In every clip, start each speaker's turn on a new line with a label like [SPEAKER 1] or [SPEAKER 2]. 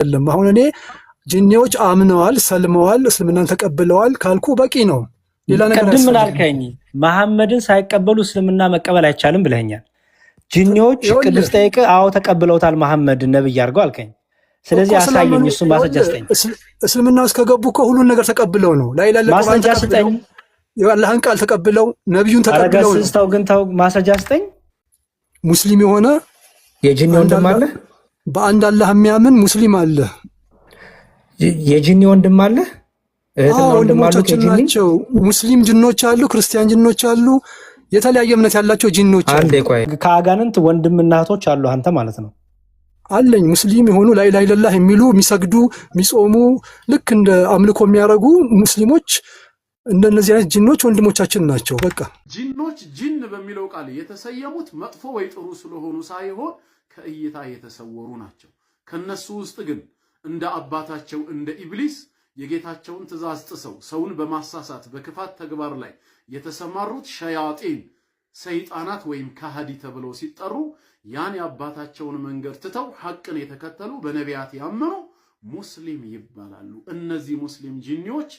[SPEAKER 1] አይደለም። አሁን እኔ ጂኒዎች አምነዋል፣ ሰልመዋል፣ እስልምናን ተቀብለዋል ካልኩ በቂ ነው። ሌላ ነገር
[SPEAKER 2] ቅድም ምን አልከኝ? መሐመድን ሳይቀበሉ እስልምና መቀበል አይቻልም ብለኛል። ጂኒዎች ቅዱስ ጠይቅ አዎ ተቀብለውታል መሐመድ ነብይ አድርገው አልከኝ። ስለዚህ አሳየኝ፣ እሱ ማስረጃ ስጠኝ።
[SPEAKER 1] እስልምና ውስጥ ከገቡ እኮ ሁሉን ነገር ተቀብለው ነው። ላይ ላይ
[SPEAKER 2] ማስረጃ ስጠኝ።
[SPEAKER 1] የአላህን ቃል ተቀብለው ነብዩን ተቀብለው ነው።
[SPEAKER 2] አረጋስተው ግን ተው፣ ማስረጃ ስጠኝ።
[SPEAKER 1] ሙስሊም የሆነ
[SPEAKER 2] የጂኒ ወንድም አለ፣
[SPEAKER 1] በአንድ አላህ የሚያምን ሙስሊም አለ።
[SPEAKER 2] የጂኒ ወንድም አለ፣ እህትና ወንድም አሉ። የጂኒ
[SPEAKER 1] ሙስሊም ጅኖች አሉ፣ ክርስቲያን ጅኖች አሉ፣ የተለያየ እምነት ያላቸው ጂኖች አሉ።
[SPEAKER 2] አንዴ ቆይ፣ ከአጋንንት ወንድምና እህቶች አሉ አንተ ማለት ነው?
[SPEAKER 1] አለኝ። ሙስሊም የሆኑ ላይ ላይ ለላህ የሚሉ የሚሰግዱ የሚጾሙ ልክ እንደ አምልኮ የሚያደርጉ ሙስሊሞች እንደነዚህ አይነት ጂኖች ወንድሞቻችን ናቸው። በቃ
[SPEAKER 3] ጂኖች ጂን በሚለው ቃል የተሰየሙት መጥፎ ወይ ጥሩ ስለሆኑ ሳይሆን ከእይታ የተሰወሩ ናቸው። ከነሱ ውስጥ ግን እንደ አባታቸው እንደ ኢብሊስ የጌታቸውን ትእዛዝ ጥሰው ሰውን በማሳሳት በክፋት ተግባር ላይ የተሰማሩት ሸያጢን ሰይጣናት ወይም ካሃዲ ተብለው ሲጠሩ ያን የአባታቸውን መንገድ ትተው ሐቅን የተከተሉ በነቢያት ያመኑ ሙስሊም ይባላሉ። እነዚህ ሙስሊም ጂኒዎች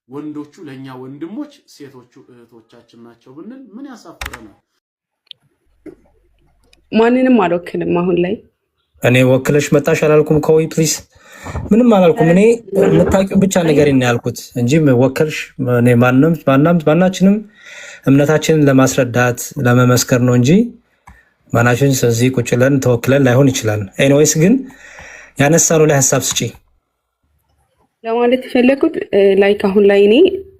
[SPEAKER 3] ወንዶቹ ለኛ ወንድሞች፣ ሴቶቹ እህቶቻችን ናቸው ብንል ምን ያሳፍረናል?
[SPEAKER 4] ማንንም አልወክልም። አሁን ላይ
[SPEAKER 2] እኔ ወክለሽ መጣሽ አላልኩም። ከወይ ፕሊዝ ምንም አላልኩም። እኔ የምታውቂው ብቻ ነገር ነው ያልኩት እንጂ ወክልሽ እኔ ማናችንም እምነታችንን ለማስረዳት ለመመስከር ነው እንጂ ማናችን ስለዚህ ቁጭ ብለን ተወክለን ላይሆን ይችላል። ኤኒዌይስ ግን ያነሳነው ላይ ሀሳብ ስጪ
[SPEAKER 4] ለማለት የፈለኩት ላይክ አሁን ላይ እኔ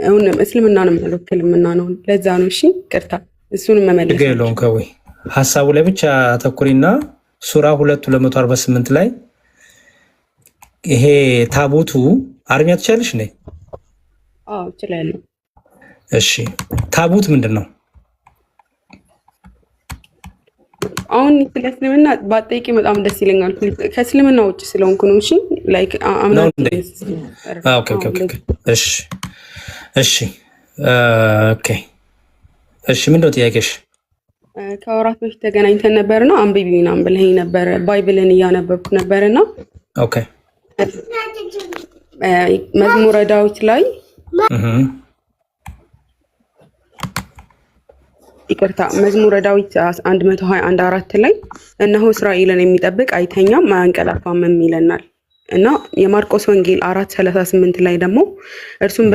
[SPEAKER 4] አሁን እስልምናንም አልወክልም እና ነው። ለዛ ነው። እሺ ቅርታ፣ እሱንም መመለስ
[SPEAKER 2] ገለውን ከወይ ሀሳቡ ላይ ብቻ አተኩሪና ሱራ 2:248 ላይ ይሄ ታቦቱ አርኛ ትችላለሽ ነኝ?
[SPEAKER 4] አዎ እችላለሁ።
[SPEAKER 2] እሺ ታቦት ምንድን ነው?
[SPEAKER 4] አሁን ስለ እስልምና ባጠይቂ በጣም ደስ ይለኛል። ከእስልምና ውጭ ስለሆንኩ ነው። እሺ ላይክ አምናት
[SPEAKER 2] እሺ ምንድነው ጥያቄሽ?
[SPEAKER 4] ከወራት በፊት ተገናኝተን ነበርና አንብቢ ምናምን ብለኸኝ ነበረ። ባይብልን እያነበብኩ ነበርና
[SPEAKER 2] ኦኬ
[SPEAKER 4] መዝሙረ ዳዊት ላይ ይቅርታ መዝሙረ ዳዊት 121:4 ላይ እነሆ እስራኤልን የሚጠብቅ አይተኛም አያንቀላፋም ይለናል። እና የማርቆስ ወንጌል 4:38 ላይ ደግሞ እርሱም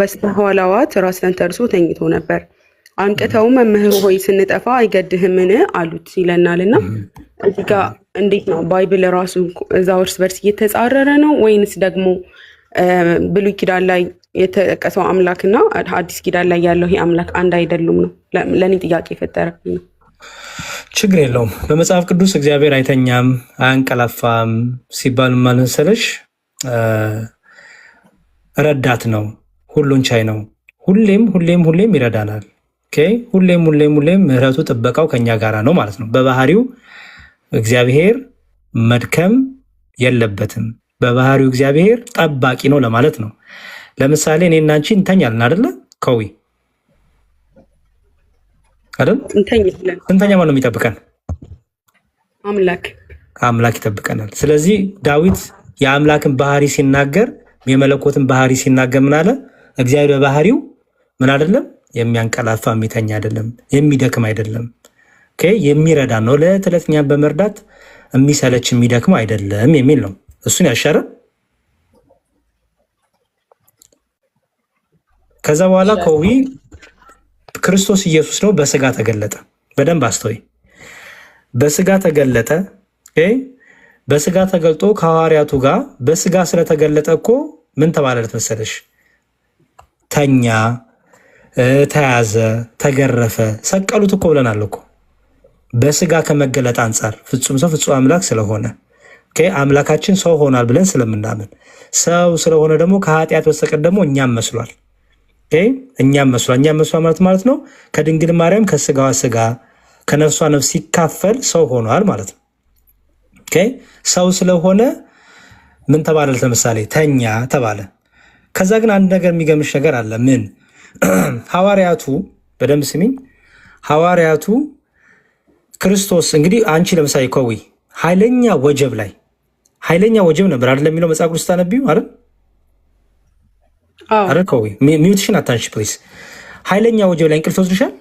[SPEAKER 4] በስተኋላዋ ትራስ ተንተርሶ ተኝቶ ነበር፣ አንቅተው መምህር ሆይ ስንጠፋ አይገድህምን አሉት ይለናልና እዚህ ጋር እንዴት ነው ባይብል ራሱ እዛው እርስ በርስ እየተጻረረ ነው ወይንስ ደግሞ ብሉይ ኪዳን ላይ የተጠቀሰው አምላክና አዲስ ኪዳን ላይ ያለው ይሄ አምላክ አንድ አይደሉም ነው? ለኔ ጥያቄ የፈጠረብኝ ነው።
[SPEAKER 2] ችግር የለውም። በመጽሐፍ ቅዱስ እግዚአብሔር አይተኛም አያንቀላፋም ሲባል ማለሰለሽ ረዳት ነው፣ ሁሉን ቻይ ነው። ሁሌም ይረዳናል። ኦኬ ሁሌም ምህረቱ ጥበቃው ከኛ ጋራ ነው ማለት ነው። በባህሪው እግዚአብሔር መድከም የለበትም። በባህሪው እግዚአብሔር ጠባቂ ነው ለማለት ነው። ለምሳሌ እኔና አንቺ እንተኛለን አይደለ? ከዊ አይደል? እንተኛ ማለት ነው የሚጠብቀን አምላክ ይጠብቀናል። ስለዚህ ዳዊት የአምላክን ባህሪ ሲናገር የመለኮትን ባህሪ ሲናገር ምን አለ? እግዚአብሔር በባህሪው ምን አይደለም? የሚያንቀላፋ የሚተኛ አይደለም፣ የሚደክም አይደለም። ኦኬ የሚረዳ ነው። ለዕለት እኛን በመርዳት የሚሰለች የሚደክም አይደለም የሚል ነው። እሱን ያሻረ ከዛ በኋላ ከዊ ክርስቶስ ኢየሱስ ነው በስጋ ተገለጠ። በደንብ አስተውይ። በስጋ ተገለጠ። በስጋ ተገልጦ ከሐዋርያቱ ጋር በስጋ ስለተገለጠ እኮ ምን ተባለለት መሰለሽ? ተኛ፣ ተያዘ፣ ተገረፈ፣ ሰቀሉት እኮ ብለናል እኮ። በስጋ ከመገለጥ አንጻር ፍጹም ሰው ፍጹም አምላክ ስለሆነ አምላካችን ሰው ሆኗል ብለን ስለምናምን ሰው ስለሆነ ደግሞ ከኃጢአት በስተቀር ደግሞ እኛም መስሏል። እኛም መስሏል ማለት ነው። ከድንግል ማርያም ከስጋዋ ስጋ ከነፍሷ ነፍስ ሲካፈል ሰው ሆኗል ማለት ነው። ሰው ስለሆነ ምን ተባለ? ለምሳሌ ተኛ ተባለ። ከዛ ግን አንድ ነገር የሚገምሽ ነገር አለ። ምን? ሐዋርያቱ በደንብ ስሚኝ። ሐዋርያቱ ክርስቶስ እንግዲህ አንቺ ለምሳሌ ከዊ ኃይለኛ ወጀብ ላይ ኃይለኛ ወጀብ ነበር አይደል የሚለው መጽሐፍ ቅዱስ ታነቢው አይደል? አይደል? ኮዊ ሚውትሽን አታንሺ ፕሊዝ። ኃይለኛ ወጀብ ላይ እንቅልፍ ወስድሻል?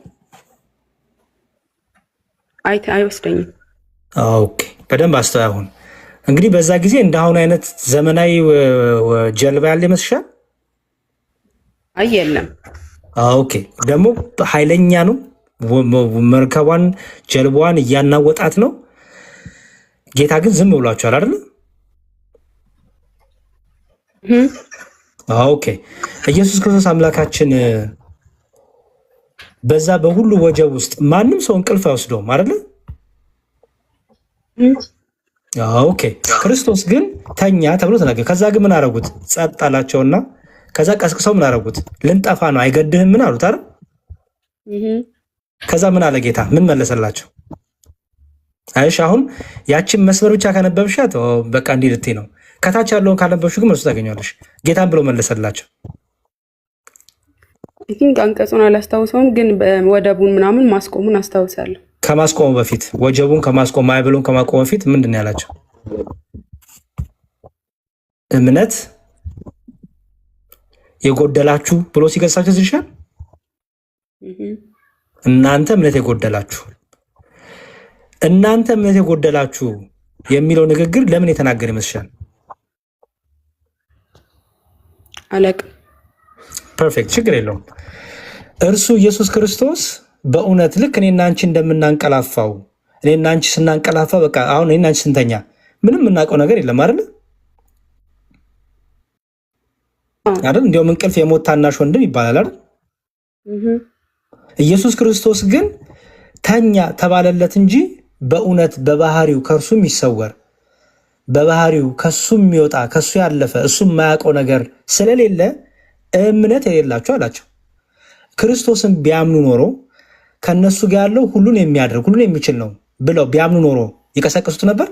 [SPEAKER 4] አይወስደኝም።
[SPEAKER 2] ኦኬ በደንብ አስተውይ። አሁን እንግዲህ በዛ ጊዜ እንደ አሁን አይነት ዘመናዊ ጀልባ ያለ ይመስልሻል?
[SPEAKER 4] አይ የለም።
[SPEAKER 2] ኦኬ ደግሞ ኃይለኛ ነው። መርከቧን ጀልባዋን እያናወጣት ነው። ጌታ ግን ዝም ብሏቸዋል አይደል? ኦኬ ኢየሱስ ክርስቶስ አምላካችን በዛ በሁሉ ወጀብ ውስጥ ማንም ሰው እንቅልፍ አይወስደውም አይደል? ኦኬ ክርስቶስ ግን ተኛ ተብሎ ተናገረ። ከዛ ግን ምን አረጉት? ጸጥ አላቸውና ከዛ ቀስቅሰው ምን አረጉት? ልንጠፋ ነው አይገድህም ምን አሉት አይደል? ከዛ ምን አለ ጌታ? ምን መለሰላቸው? አይሽ አሁን ያችን መስመር ብቻ ካነበብሻት በቃ እንዲህ ልትይ ነው። ከታች ያለውን ካነበብሽ ግን መልሱ ታገኛለሽ። ጌታን ብሎ መለሰላቸው።
[SPEAKER 4] ቲንክ አንቀጹን አላስታውሰውም፣ ግን ወደቡን ምናምን ማስቆሙን አስታውሳለሁ።
[SPEAKER 2] ከማስቆሙ በፊት ወጀቡን ከማስቆም ማዕበሉን ከማቆሙ በፊት ምንድን ነው ያላቸው? እምነት የጎደላችሁ ብሎ ሲገሳቸው ዝሻል እናንተ እምነት የጎደላችሁ እናንተ እምነት የጎደላችሁ የሚለው ንግግር ለምን የተናገረ ይመስልሻል?
[SPEAKER 4] አለቅ
[SPEAKER 2] ፐርፌክት ችግር የለውም። እርሱ ኢየሱስ ክርስቶስ በእውነት ልክ እኔና አንቺ እንደምናንቀላፋው እኔና አንቺ ስናንቀላፋ በቃ አሁን እኔና አንቺ ስንተኛ ምንም የምናውቀው ነገር የለም አይደል? አይደል? እንዲያውም እንቅልፍ የሞት ታናሽ ወንድም ይባላል አይደል? ኢየሱስ ክርስቶስ ግን ተኛ ተባለለት እንጂ በእውነት በባህሪው ከእርሱ የሚሰወር በባህሪው ከሱ የሚወጣ ከሱ ያለፈ እሱ የማያውቀው ነገር ስለሌለ እምነት የሌላቸው አላቸው። ክርስቶስን ቢያምኑ ኖሮ ከነሱ ጋር ያለው ሁሉን የሚያደርግ ሁሉን የሚችል ነው ብለው ቢያምኑ ኖሮ ይቀሰቅሱት ነበር?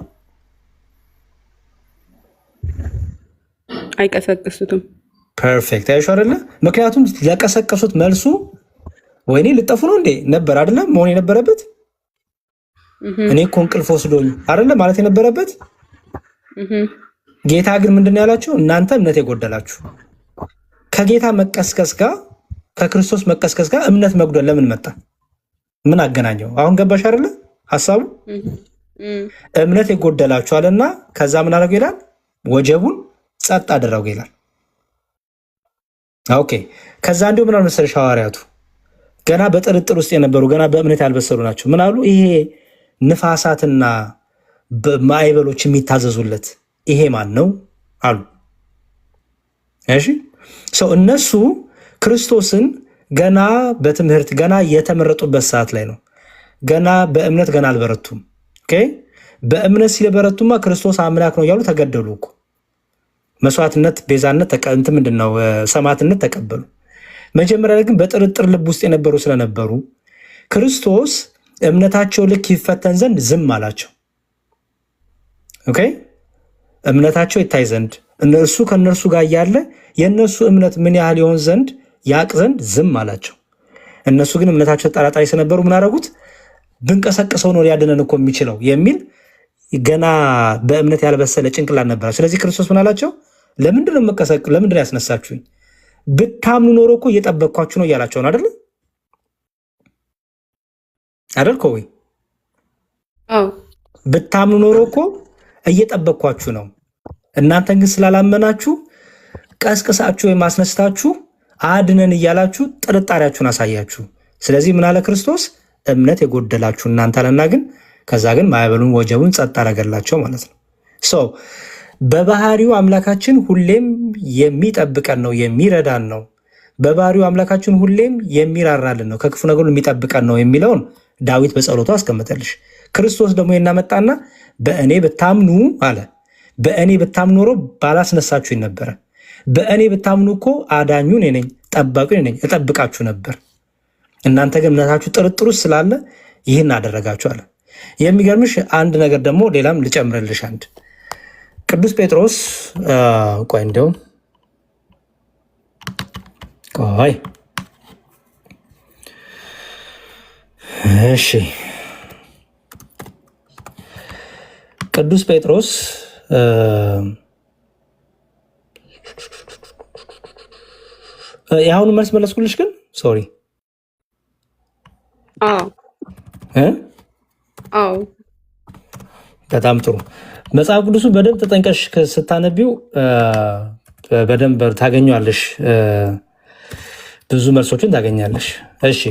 [SPEAKER 4] አይቀሰቅሱትም።
[SPEAKER 2] ፐርፌክት አይሹ አይደለ? ምክንያቱም ለቀሰቀሱት መልሱ ወይኔ ልጠፉ ነው እንዴ ነበር አይደለም መሆን የነበረበት። እኔ እኮ እንቅልፍ ወስዶኝ አይደለም ማለት የነበረበት። ጌታ ግን ምንድን ነው ያላቸው? እናንተ እምነት የጎደላችሁ። ከጌታ መቀስቀስ ጋር ከክርስቶስ መቀስቀስ ጋር እምነት መጉደል ለምን መጣ? ምን አገናኘው? አሁን ገባሽ አይደለ ሐሳቡ? እምነት የጎደላችሁ አለና ከዛ ምን አደረገው ይላል? ወጀቡን ጸጥ አደረገው ይላል። ኦኬ ከዛ እንዲሁ ምን አልመሰለሽ ሐዋርያቱ ገና በጥርጥር ውስጥ የነበሩ ገና በእምነት ያልበሰሉ ናቸው። ምን አሉ? ይሄ ንፋሳትና ማዕበሎች የሚታዘዙለት ይሄ ማን ነው አሉ። እሺ ሰው እነሱ ክርስቶስን ገና በትምህርት ገና የተመረጡበት ሰዓት ላይ ነው። ገና በእምነት ገና አልበረቱም። ኦኬ በእምነት ሲበረቱማ ክርስቶስ አምላክ ነው እያሉ ተገደሉ እኮ። መስዋዕትነት፣ ቤዛነት ምንድነው ሰማዕትነት ተቀበሉ። መጀመሪያ ላይ ግን በጥርጥር ልብ ውስጥ የነበሩ ስለነበሩ ክርስቶስ እምነታቸው ልክ ይፈተን ዘንድ ዝም አላቸው። ኦኬ እምነታቸው ይታይ ዘንድ እነርሱ ከነርሱ ጋር እያለ የነሱ እምነት ምን ያህል ይሆን ዘንድ ያቅ ዘንድ ዝም አላቸው። እነሱ ግን እምነታቸው ተጠራጣሪ ስለነበሩ ምን አደረጉት? ብንቀሰቅሰው ነው ሊያድነን እኮ የሚችለው የሚል ገና በእምነት ያልበሰለ ጭንቅላት ነበራቸው። ስለዚህ ክርስቶስ ምን አላቸው? ለምንድነው ለምንድነው ያስነሳችሁኝ? ብታምኑ ኖሮ እኮ እየጠበቅኳችሁ ነው እያላቸው ነው አይደል? አይደል ኮይ?
[SPEAKER 4] አዎ
[SPEAKER 2] ብታምኑ ኖሮ እኮ እየጠበቅኳችሁ ነው። እናንተን ግን ስላላመናችሁ ቀስቅሳችሁ ወይም አስነስታችሁ አድነን እያላችሁ ጥርጣሬያችሁን አሳያችሁ። ስለዚህ ምን አለ ክርስቶስ? እምነት የጎደላችሁ እናንተ አለና ግን ከዛ ግን ማዕበሉን ወጀቡን ጸጥ አደረገላቸው ማለት ነው። ሶ በባህሪው አምላካችን ሁሌም የሚጠብቀን ነው፣ የሚረዳን ነው። በባህሪው አምላካችን ሁሌም የሚራራልን ነው፣ ከክፉ ነገር የሚጠብቀን ነው የሚለውን ዳዊት በጸሎቱ አስቀምጠልሽ። ክርስቶስ ደግሞ የናመጣና በእኔ ብታምኑ አለ። በእኔ ብታምኑ ኖሮ ባላስነሳችሁ ነበረ። በእኔ ብታምኑ እኮ አዳኙ እኔ ነኝ፣ ጠባቂው እኔ ነኝ፣ እጠብቃችሁ ነበር። እናንተ ግን እምነታችሁ ጥርጥር ውስጥ ስላለ ይህን አደረጋችሁ አለ። የሚገርምሽ አንድ ነገር ደግሞ ሌላም ልጨምርልሽ። አንድ ቅዱስ ጴጥሮስ ቆይ እንደው ቆይ እሺ ቅዱስ ጴጥሮስ የአሁኑ መልስ መለስኩልሽ ግን ሶሪ። በጣም ጥሩ። መጽሐፍ ቅዱሱ በደንብ ተጠንቀሽ ስታነቢው በደንብ ታገኘዋለሽ፣ ብዙ መልሶችን ታገኛለሽ። እሺ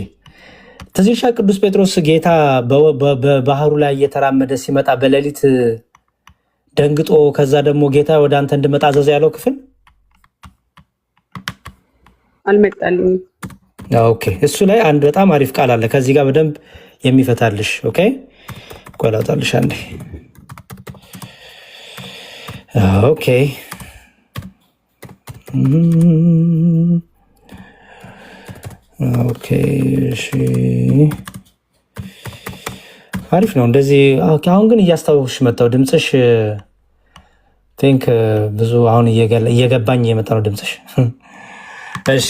[SPEAKER 2] ትዝሻ ቅዱስ ጴጥሮስ ጌታ በባህሩ ላይ እየተራመደ ሲመጣ በሌሊት ደንግጦ ከዛ ደግሞ ጌታ ወደ አንተ እንድመጣ አዘዘ ያለው ክፍል
[SPEAKER 4] አልመጣልኝም።
[SPEAKER 2] ኦኬ እሱ ላይ አንድ በጣም አሪፍ ቃል አለ ከዚህ ጋር በደንብ የሚፈታልሽ። ኦኬ ቆይ ላውጣልሽ አንዴ። ኦኬ ኦኬ እሺ አሪፍ ነው እንደዚህ። አሁን ግን እያስታወስሽ መጣው ድምፅሽ ቲንክ ብዙ አሁን እየገባኝ የመጣ ነው ድምፅሽ። እሺ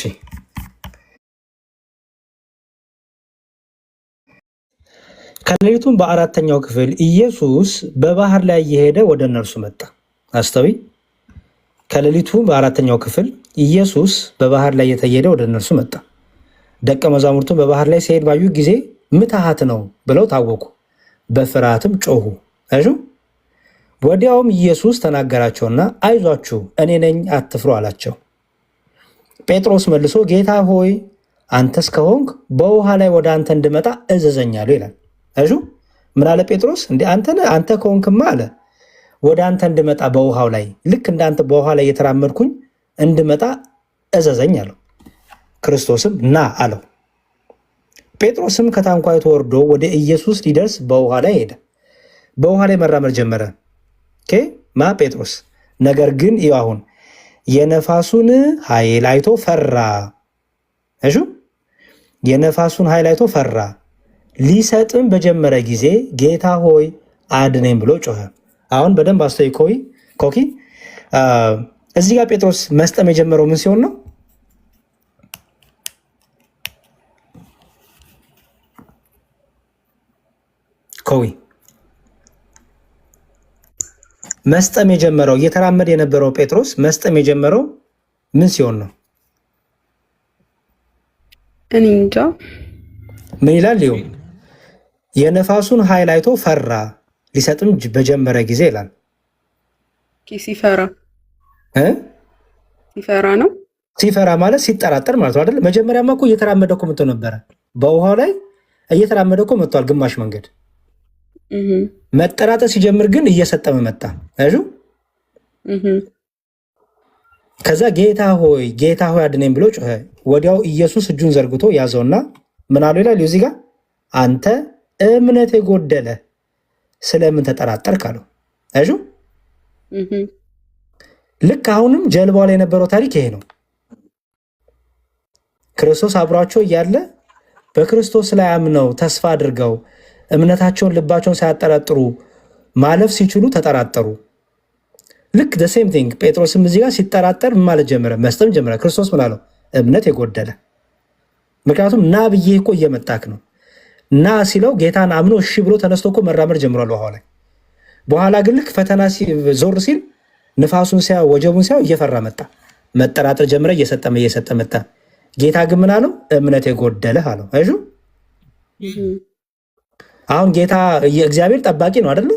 [SPEAKER 2] ከሌሊቱም በአራተኛው ክፍል ኢየሱስ በባህር ላይ እየሄደ ወደ እነርሱ መጣ። አስተዊ ከሌሊቱ በአራተኛው ክፍል ኢየሱስ በባህር ላይ እየሄደ ወደ እነርሱ መጣ። ደቀ መዛሙርቱ በባህር ላይ ሲሄድ ባዩ ጊዜ ምትሃት ነው ብለው ታወቁ፣ በፍርሃትም ጮሁ። እሺ ወዲያውም ኢየሱስ ተናገራቸውና አይዟችሁ እኔ ነኝ አትፍሩ አላቸው። ጴጥሮስ መልሶ ጌታ ሆይ አንተስ ከሆንክ በውሃ ላይ ወደ አንተ እንድመጣ እዘዘኛለሁ ይላል። እሺ ምን አለ ጴጥሮስ? አንተ ከሆንክማ አለ ወደ አንተ እንድመጣ በውሃው ላይ ልክ እንዳንተ በውሃ ላይ እየተራመድኩኝ እንድመጣ እዘዘኝ አለው። ክርስቶስም ና አለው። ጴጥሮስም ከታንኳይቱ ወርዶ ወደ ኢየሱስ ሊደርስ በውሃ ላይ ሄደ። በውሃ ላይ መራመድ ጀመረ። ጴጥሮስ ነገር ግን አሁን የነፋሱን ኃይል አይቶ ፈራ። እሺ የነፋሱን ኃይል አይቶ ፈራ። ሊሰጥም በጀመረ ጊዜ ጌታ ሆይ አድነኝ ብሎ ጮኸ። አሁን በደንብ አስተውይ ኮኪ። እዚህ ጋር ጴጥሮስ መስጠም የጀመረው ምን ሲሆን ነው? ኮዊ መስጠም የጀመረው እየተራመደ የነበረው ጴጥሮስ መስጠም የጀመረው ምን ሲሆን ነው?
[SPEAKER 4] እኔ እንጃ።
[SPEAKER 2] ምን ይላል? ይኸው የነፋሱን ኃይል አይቶ ፈራ ሊሰጥም በጀመረ ጊዜ ይላል።
[SPEAKER 4] ሲፈራ ነው።
[SPEAKER 2] ሲፈራ ማለት ሲጠራጠር ማለት ነው አይደል? መጀመሪያማ እኮ እየተራመደ እኮ መጥቶ ነበረ። በውሃው ላይ እየተራመደ እኮ መጥቷል ግማሽ መንገድ። መጠራጠር ሲጀምር ግን እየሰጠመ መጣ። እሺ ከዛ ጌታ ሆይ አድነኝ ብሎ ጮኸ። ወዲያው ኢየሱስ እጁን ዘርግቶ ያዘውና ምን አለው ይላል እዚህ ጋር አንተ እምነት የጎደለ ስለምን ተጠራጠርክ አለው። እሺ ልክ አሁንም ጀልባው ላይ የነበረው ታሪክ ይሄ ነው። ክርስቶስ አብሯቸው እያለ በክርስቶስ ላይ አምነው ተስፋ አድርገው እምነታቸውን ልባቸውን ሳያጠራጥሩ ማለፍ ሲችሉ ተጠራጠሩ። ልክ the same thing ጴጥሮስም እዚህ ጋር ሲጠራጠር ማለት ጀመረ፣ መስጠም ጀመረ። ክርስቶስ ምን አለው? እምነት የጎደለ። ምክንያቱም ና ብዬ እኮ እየመጣክ ነው። ና ሲለው ጌታን አምኖ እሺ ብሎ ተነስቶ እኮ መራመድ ጀምሯል ውሃው ላይ። በኋላ ግን ልክ ፈተና ዞር ሲል ንፋሱን ሲያ ወጀቡን ሲያው እየፈራ መጣ፣ መጠራጠር ጀመረ። እየሰጠ መጣ። ጌታ ግን ምን አለው? እምነት የጎደለህ አለው። አይሹ አሁን ጌታ የእግዚአብሔር ጠባቂ ነው አይደለ?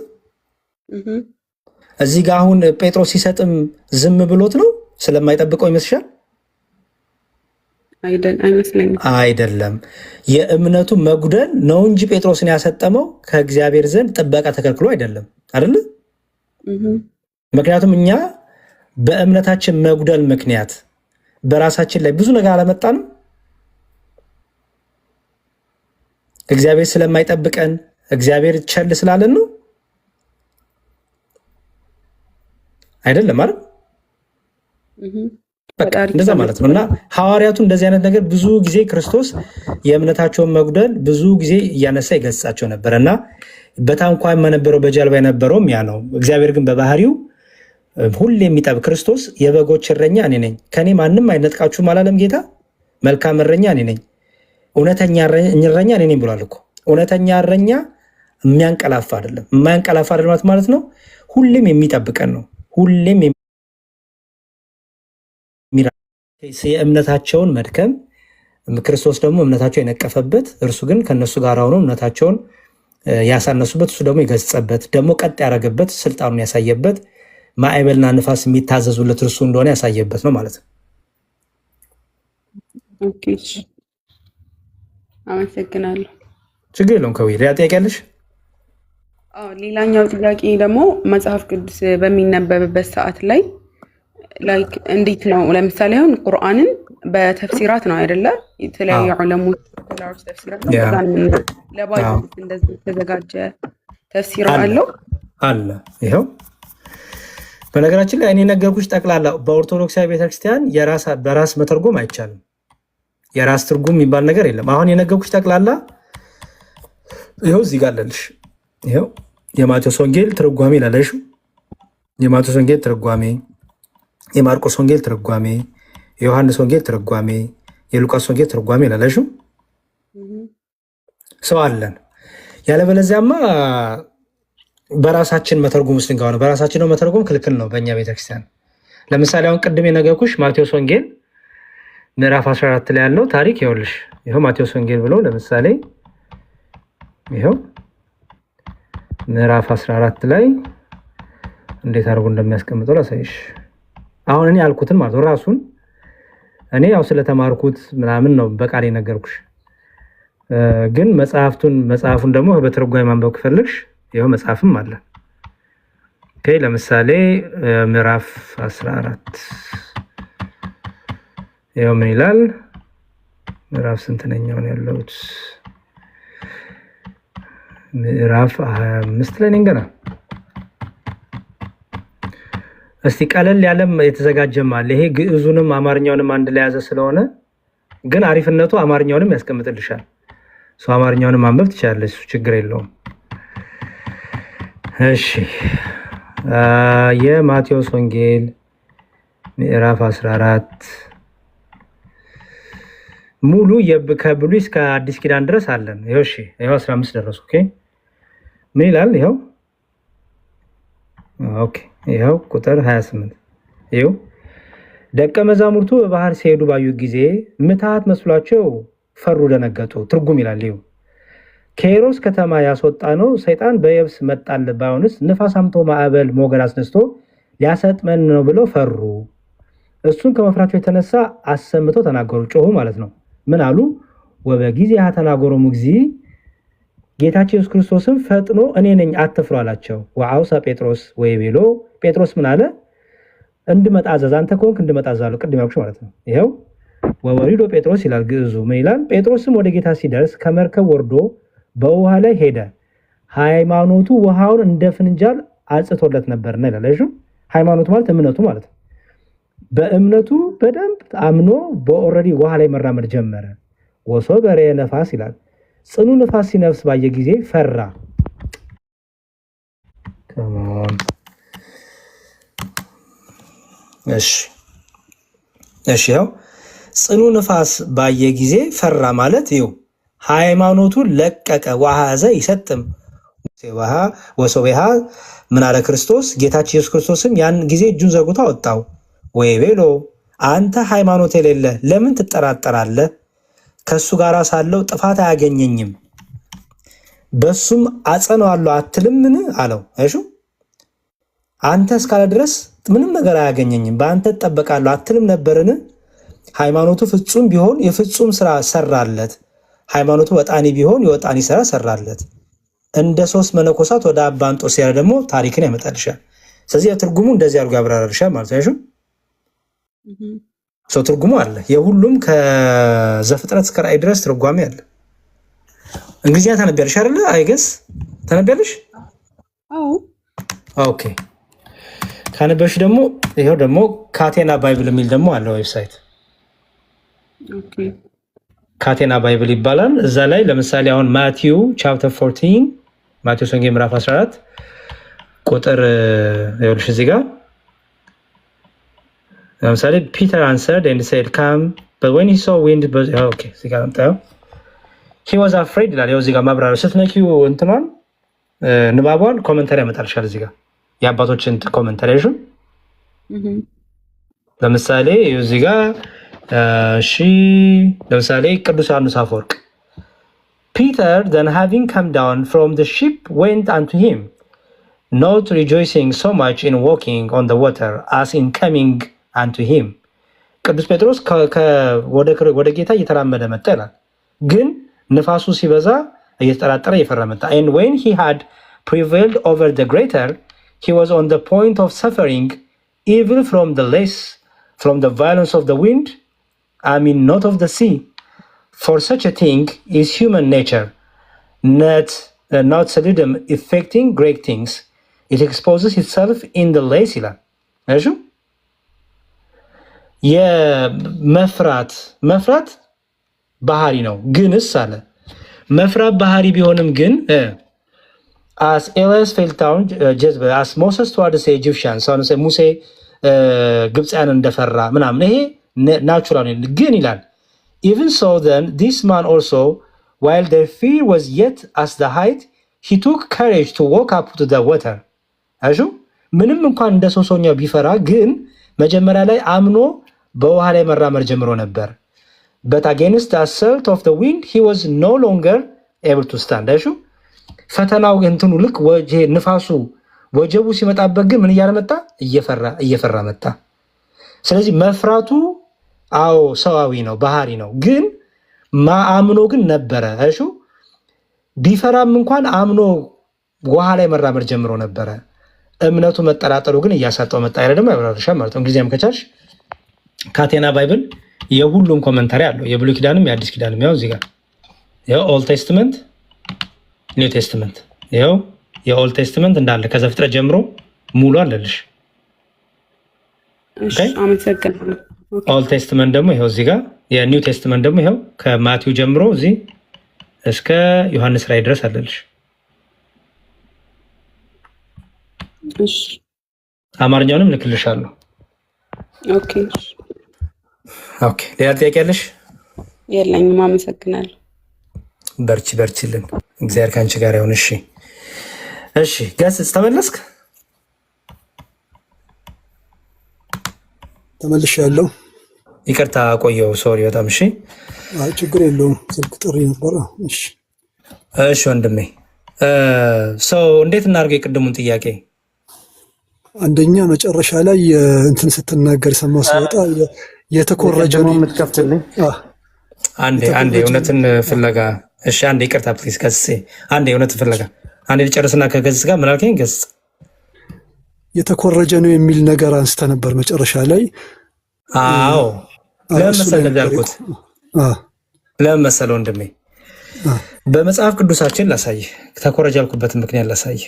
[SPEAKER 2] እዚህ ጋር አሁን ጴጥሮስ ሲሰጥም ዝም ብሎት ነው ስለማይጠብቀው ይመስልሻል? አይደለም። የእምነቱ መጉደል ነው እንጂ ጴጥሮስን ያሰጠመው ከእግዚአብሔር ዘንድ ጥበቃ ተከልክሎ አይደለም አይደለ? ምክንያቱም እኛ በእምነታችን መጉደል ምክንያት በራሳችን ላይ ብዙ ነገር አላመጣንም። እግዚአብሔር ስለማይጠብቀን እግዚአብሔር ቸል ስላለን ነው አይደለም አይደል? በቃ እንደዛ ማለት ነው። እና ሐዋርያቱ እንደዚህ አይነት ነገር ብዙ ጊዜ ክርስቶስ የእምነታቸውን መጉደል ብዙ ጊዜ እያነሳ ይገስጻቸው ነበር። እና በታንኳ የነበረው በጀልባ የነበረውም ያ ነው። እግዚአብሔር ግን በባህሪው ሁሌ የሚጠብቅ ክርስቶስ የበጎች እረኛ እኔ ነኝ፣ ከኔ ማንም አይነጥቃችሁም አላለም ጌታ? መልካም እረኛ እኔ ነኝ፣ እውነተኛ እረኛ እኔ ነኝ ብሏል እኮ። እውነተኛ እረኛ የሚያንቀላፋ አይደለም። የማያንቀላፋ አይደለም ማለት ነው ሁሌም የሚጠብቀን ነው። ሁሌም የእምነታቸውን መድከም ክርስቶስ ደግሞ እምነታቸው የነቀፈበት እርሱ ግን ከነሱ ጋር ሆኖ እምነታቸውን ያሳነሱበት እሱ ደግሞ የገጸበት ደግሞ ቀጥ ያደረገበት ስልጣኑን ያሳየበት ማዕበልና ንፋስ የሚታዘዙለት እርሱ እንደሆነ ያሳየበት ነው ማለት ነው።
[SPEAKER 4] ኦኬ አመሰግናለሁ።
[SPEAKER 2] ችግር የለውም። ከዊ ሌላ ጥያቄ ያለሽ?
[SPEAKER 4] ሌላኛው ጥያቄ ደግሞ መጽሐፍ ቅዱስ በሚነበብበት ሰዓት ላይ ላይክ እንዴት ነው? ለምሳሌ አሁን ቁርአንን በተፍሲራት ነው አይደለ? የተለያዩ ዑለሞች ተፍሲራት ነው። ለባይብል እንደዚህ የተዘጋጀ ተፍሲር አለው
[SPEAKER 2] አለ። ይኸው በነገራችን ላይ እኔ ነገርኩሽ ጠቅላላ በኦርቶዶክሳዊ ቤተክርስቲያን በራስ መተርጎም አይቻልም። የራስ ትርጉም የሚባል ነገር የለም። አሁን የነገርኩሽ ጠቅላላ ይኸው እዚህ ጋር አለልሽ። ይኸው የማቴዎስ ወንጌል ትርጓሜ ላለሽ፣ የማቴዎስ ወንጌል ትርጓሜ፣ የማርቆስ ወንጌል ትርጓሜ፣ የዮሐንስ ወንጌል ትርጓሜ፣ የሉቃስ ወንጌል ትርጓሜ ላለሽ ሰው አለን። ያለበለዚያማ በራሳችን መተርጎም ውስጥ ከሆነ በራሳችን ነው መተርጎም ክልክል ነው በእኛ ቤተክርስቲያን። ለምሳሌ አሁን ቅድም የነገርኩሽ ማቴዎስ ወንጌል ምዕራፍ 14 ላይ ያለው ታሪክ ይኸውልሽ። ይኸው ማቴዎስ ወንጌል ብሎ ለምሳሌ ይኸው ምዕራፍ 14 ላይ እንዴት አድርጎ እንደሚያስቀምጠው ላሳይሽ። አሁን እኔ ያልኩትን ማለት ነው ራሱን እኔ ያው ስለተማርኩት ምናምን ነው በቃል የነገርኩሽ። ግን መጽሐፉን ደግሞ በትርጓሜ ማንበብ ከፈለግሽ ይኸው መጽሐፍም አለ። ኦኬ ለምሳሌ ምዕራፍ 14 ይኸው ምን ይላል? ምዕራፍ ስንተኛው ነው ያለሁት? ምዕራፍ 25 ላይ ነኝ ገና። እስቲ ቀለል ያለም የተዘጋጀም አለ። ይሄ ግዕዙንም አማርኛውንም አንድ ላይ ያዘ ስለሆነ ግን አሪፍነቱ አማርኛውንም ያስቀምጥልሻል። ሰው አማርኛውንም ማንበብ ትችላለሽ፣ ችግር የለውም። እሺ የማቴዎስ ወንጌል ምዕራፍ 14 ሙሉ ከብሉይ እስከ አዲስ ኪዳን ድረስ አለን። ይኸው እሺ ይኸው 15 ደረሱ። ኦኬ ምን ይላል? ይኸው ኦኬ ይኸው ቁጥር 28 ይኸው ደቀ መዛሙርቱ በባህር ሲሄዱ ባዩ ጊዜ ምትሃት መስሏቸው ፈሩ፣ ደነገጡ። ትርጉም ይላል ይኸው ከሄሮስ ከተማ ያስወጣ ነው ሰይጣን በየብስ መጣል ባይሆንስ ንፋስ አምቶ ማዕበል ሞገድ አስነስቶ ሊያሰጥመን ነው ብለው ፈሩ። እሱን ከመፍራቸው የተነሳ አሰምተው ተናገሩ፣ ጮሁ ማለት ነው። ምን አሉ? ወበጊዜ ተናገሮሙ እግዚእ ጌታችን ኢየሱስ ክርስቶስም ፈጥኖ እኔ ነኝ አትፍሩ አላቸው። ወአውሳ ጴጥሮስ ወይቤሎ ጴጥሮስ ምን አለ? እንድመጣ አዘዝ፣ አንተ ከሆንክ እንድመጣ አዛለሁ። ቅድም ያልኩሽ ማለት ነው። ይኸው ወወሪዶ ጴጥሮስ ይላል ግዕዙ። ምን ይላል? ጴጥሮስም ወደ ጌታ ሲደርስ ከመርከብ ወርዶ በውሃ ላይ ሄደ። ሃይማኖቱ ውሃውን እንደ ፍንጃል አጽቶለት ነበርና ይላል። ሃይማኖቱ ማለት እምነቱ ማለት ነው። በእምነቱ በደንብ አምኖ በኦልሬዲ ውሃ ላይ መራመድ ጀመረ። ወሶበሬ ነፋስ ይላል። ጽኑ ነፋስ ሲነፍስ ባየ ጊዜ ፈራ። እሺ ያው ጽኑ ነፋስ ባየ ጊዜ ፈራ ማለት ይው ሃይማኖቱን ለቀቀ። ወሐዘ ይሰጥም ወሶበሃ ምን አለ ክርስቶስ ጌታችን ኢየሱስ ክርስቶስም ያን ጊዜ እጁን ዘርግቶ አወጣው። ወይቤሎ አንተ ሃይማኖት የሌለ ለምን ትጠራጠራለህ? ከሱ ጋር ሳለው ጥፋት አያገኘኝም በሱም አጸናዋለሁ አትልምን አለው። እሺ አንተ እስካለ ድረስ ምንም ነገር አያገኘኝም በአንተ ተጠበቃለሁ አትልም ነበርን? ሃይማኖቱ ፍጹም ቢሆን የፍጹም ስራ ሰራለት። ሃይማኖቱ ወጣኒ ቢሆን የወጣኒ ስራ ሰራለት። እንደ ሶስት መነኮሳት ወደ አባ እንጦንስ ሲያረ ደግሞ ታሪክን ያመጣልሻል። ስለዚህ ትርጉሙ እንደዚህ አድርጎ ያብራራልሻል ማለት ነው። ሰው ትርጉሙ አለ። የሁሉም ከዘፍጥረት እስከ ራዕይ ድረስ ትርጓሜ አለ። እንግሊዝኛ ታነቢያለሽ አይደለ? አይገስ ታነቢያለሽ?
[SPEAKER 4] አዎ።
[SPEAKER 2] ኦኬ ካነበብሽ ደግሞ ይሄው ደግሞ ካቴና ባይብል የሚል ደግሞ አለ ዌብሳይት።
[SPEAKER 4] ኦኬ
[SPEAKER 2] ካቴና ባይብል ይባላል። እዛ ላይ ለምሳሌ አሁን ማቲው ቻፕተር 14 ማቴዎስ ወንጌል ምዕራፍ 14 ቁጥር ይኸውልሽ እዚህ ጋር ለምሳሌ ፒተር answered and said come but when he saw wind okay እዚህ ጋር እንታየው he was afraid ይላል። ያው እዚህ ጋር ማብራሪያ ስትነኪው እንትማን ንባቧን ኮሜንታሪ ያመጣልሻል። እዚህ ጋር የአባቶችን ኮመንታሪሽን ለምሳሌ እዚህ ጋር እሺ ለምሳሌ ቅዱስ ዮሐንስ አፈወርቅ Peter then having come down from the ship went unto him not rejoicing so much in walking on the water as in coming unto him ቅዱስ ጴጥሮስ ወደ ጌታ እየተራመደ መጣ ይላል ግን ንፋሱ ሲበዛ እየተጠራጠረ እየፈራ መጣ and when he had prevailed over the greater he was on the point of suffering evil from the violence of the wind not of the sea for such a thing is human nature not seldom effecting great things it exposes itself in the less ይላል እሺ መፍራት ባህሪ ነው ግንስ አለ መፍራት ባህሪ ቢሆንም ግን as Elias fell down Jezebel as Moses towards the Egyptians so ሙሴ ግብጽያን እንደፈራ ምናምን ይሄ ናቹራል ነው ግን ይላል even so then this man also while their fear was yet as the height he took courage to walk up to the water አጁ ምንም እንኳን እንደ ሶሶኛው ቢፈራ ግን መጀመሪያ ላይ አምኖ በውሃ ላይ መራመድ ጀምሮ ነበር but against the assault of the wind he was no longer able to stand አጁ ፈተናው እንትኑ ልክ ንፋሱ ወጀቡ ሲመጣበት ግን ምን ያለመጣ እየፈራ መጣ ስለዚህ መፍራቱ አዎ ሰዋዊ ነው ባህሪ ነው ግን ማአምኖ ግን ነበረ እሺ ቢፈራም እንኳን አምኖ ውሃ ላይ መራመድ ጀምሮ ነበረ እምነቱ መጠራጠሩ ግን እያሳጣው መጣ አይደለም ያብራራሻ ማለት ነው እንግሊዝኛም ከቻልሽ ካቴና ባይብል የሁሉም ኮሜንታሪ አለው የብሉይ ኪዳንም የአዲስ ኪዳንም ያው እዚህ ጋር ያው ኦልድ ቴስትመንት ኒው ቴስትመንት ያው የኦልድ ቴስትመንት እንዳለ ከዘፍጥረት ጀምሮ ሙሉ አለልሽ
[SPEAKER 4] እሺ አመሰግናለሁ
[SPEAKER 2] ኦልድ ቴስትመንት ደግሞ ይሄው እዚህ ጋር የኒው ቴስትመንት ደግሞ ይሄው ከማቴው ጀምሮ እዚህ እስከ ዮሐንስ ራእይ ድረስ አለልሽ
[SPEAKER 4] እሺ
[SPEAKER 2] አማርኛውንም ልክልሻለሁ ኦኬ ሌላ ጥያቄ አለሽ
[SPEAKER 4] የለኝም አመሰግናለሁ
[SPEAKER 2] በርቺልን እግዚአብሔር ካንቺ ጋር ይሁን እሺ ገስጽ ተመለስክ
[SPEAKER 1] ተመልሻለሁ
[SPEAKER 2] ይቅርታ ቆየው ሶሪ በጣም እሺ
[SPEAKER 1] ችግር የለውም ስልክ ጥሪ ነበር
[SPEAKER 2] እሺ ወንድሜ እንዴት እናድርገው የቅድሙን ጥያቄ
[SPEAKER 1] አንደኛ መጨረሻ ላይ እንትን ስትናገር ሰማው ሲወጣ የተኮረጀ ነው
[SPEAKER 2] የምትከፍትልኝ አንዴ እውነትን ፍለጋ እሺ አንዴ ይቅርታ ፕሊዝ ከስሴ አንዴ እውነትን ፍለጋ አንዴ ልጨርስና ከገጽ ጋር ምን አልከኝ ገጽ
[SPEAKER 1] የተኮረጀ ነው የሚል ነገር አንስተ ነበር መጨረሻ ላይ
[SPEAKER 2] አዎ ለምን መሰለው ወንድሜ በመጽሐፍ ቅዱሳችን ላሳይ ተኮረጀ ያልኩበትን ምክንያት ላሳይ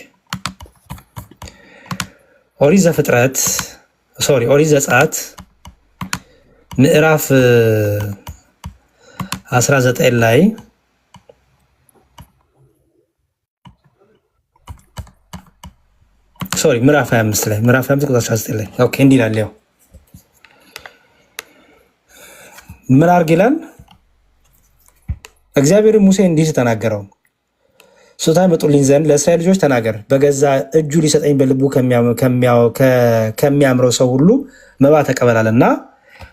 [SPEAKER 2] ኦሪት ዘጸአት ምዕራፍ 19 ላይ ምዕራፍ 25 ላይ ምዕራፍ 25 ቁጥር 19 ላይ ኦኬ እንዲህ ይላል ያው ምን አድርግ ይላል እግዚአብሔር ሙሴ እንዲህ ተናገረው ስጦታ ያመጡልኝ ዘንድ ለእስራኤል ልጆች ተናገር በገዛ እጁ ሊሰጠኝ በልቡ ከሚያምረው ሰው ሁሉ መባ ተቀበላልና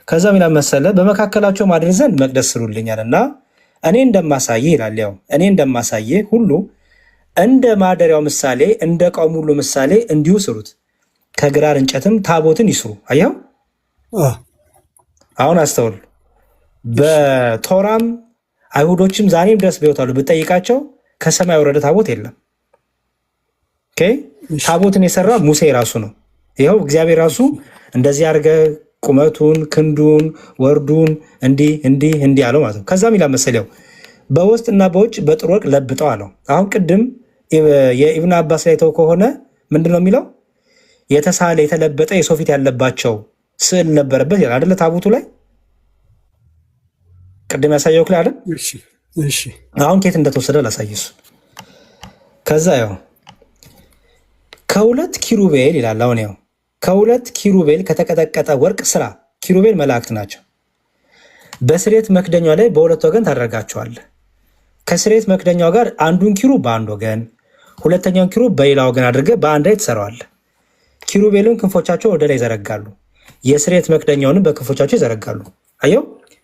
[SPEAKER 2] ከዛም ይላል መሰለ በመካከላቸው ማድር ዘንድ መቅደስ ስሩልኛልና እኔ እንደማሳየ ይላል ያው እኔ እንደማሳየ ሁሉ እንደ ማደሪያው ምሳሌ እንደ ቀውም ሁሉ ምሳሌ እንዲሁ ስሩት ከግራር እንጨትም ታቦትን ይስሩ አያው አሁን አስተውል በቶራም አይሁዶችም ዛሬም ድረስ በይወታሉ ብጠይቃቸው ከሰማይ ወረደ ታቦት የለም ኦኬ ታቦትን የሰራ ሙሴ ራሱ ነው ይሄው እግዚአብሔር ራሱ እንደዚህ አርገ ቁመቱን ክንዱን ወርዱን እንዲ አለው ማለት ነው ከዛም ይላል መሰለው በውስጥና በውጭ በጥሩ ወርቅ ለብጠው አለው አሁን ቅድም የኢብኑ አባስ ላይ ተው ከሆነ ምንድነው የሚለው የተሳለ የተለበጠ የሰው ፊት ያለባቸው ስዕል ነበረበት ይላል አይደል ታቦቱ ላይ ቅድም ያሳየው ክላ አይደል እሺ አሁን ከየት እንደተወሰደ ላሳይሽ ከዛ ያው ከሁለት ኪሩቤል ይላል አሁን ያው ከሁለት ኪሩቤል ከተቀጠቀጠ ወርቅ ስራ ኪሩቤል መላእክት ናቸው በስሬት መክደኛው ላይ በሁለት ወገን ታደርጋቸዋለህ ከስሬት መክደኛው ጋር አንዱን ኪሩብ በአንድ ወገን ሁለተኛውን ኪሩብ በሌላ ወገን አድርገህ በአንድ ላይ ትሰራዋለህ ኪሩቤልን ክንፎቻቸው ወደ ላይ ይዘረጋሉ፣ የስርየት መክደኛውንም በክንፎቻቸው ይዘረጋሉ። አየው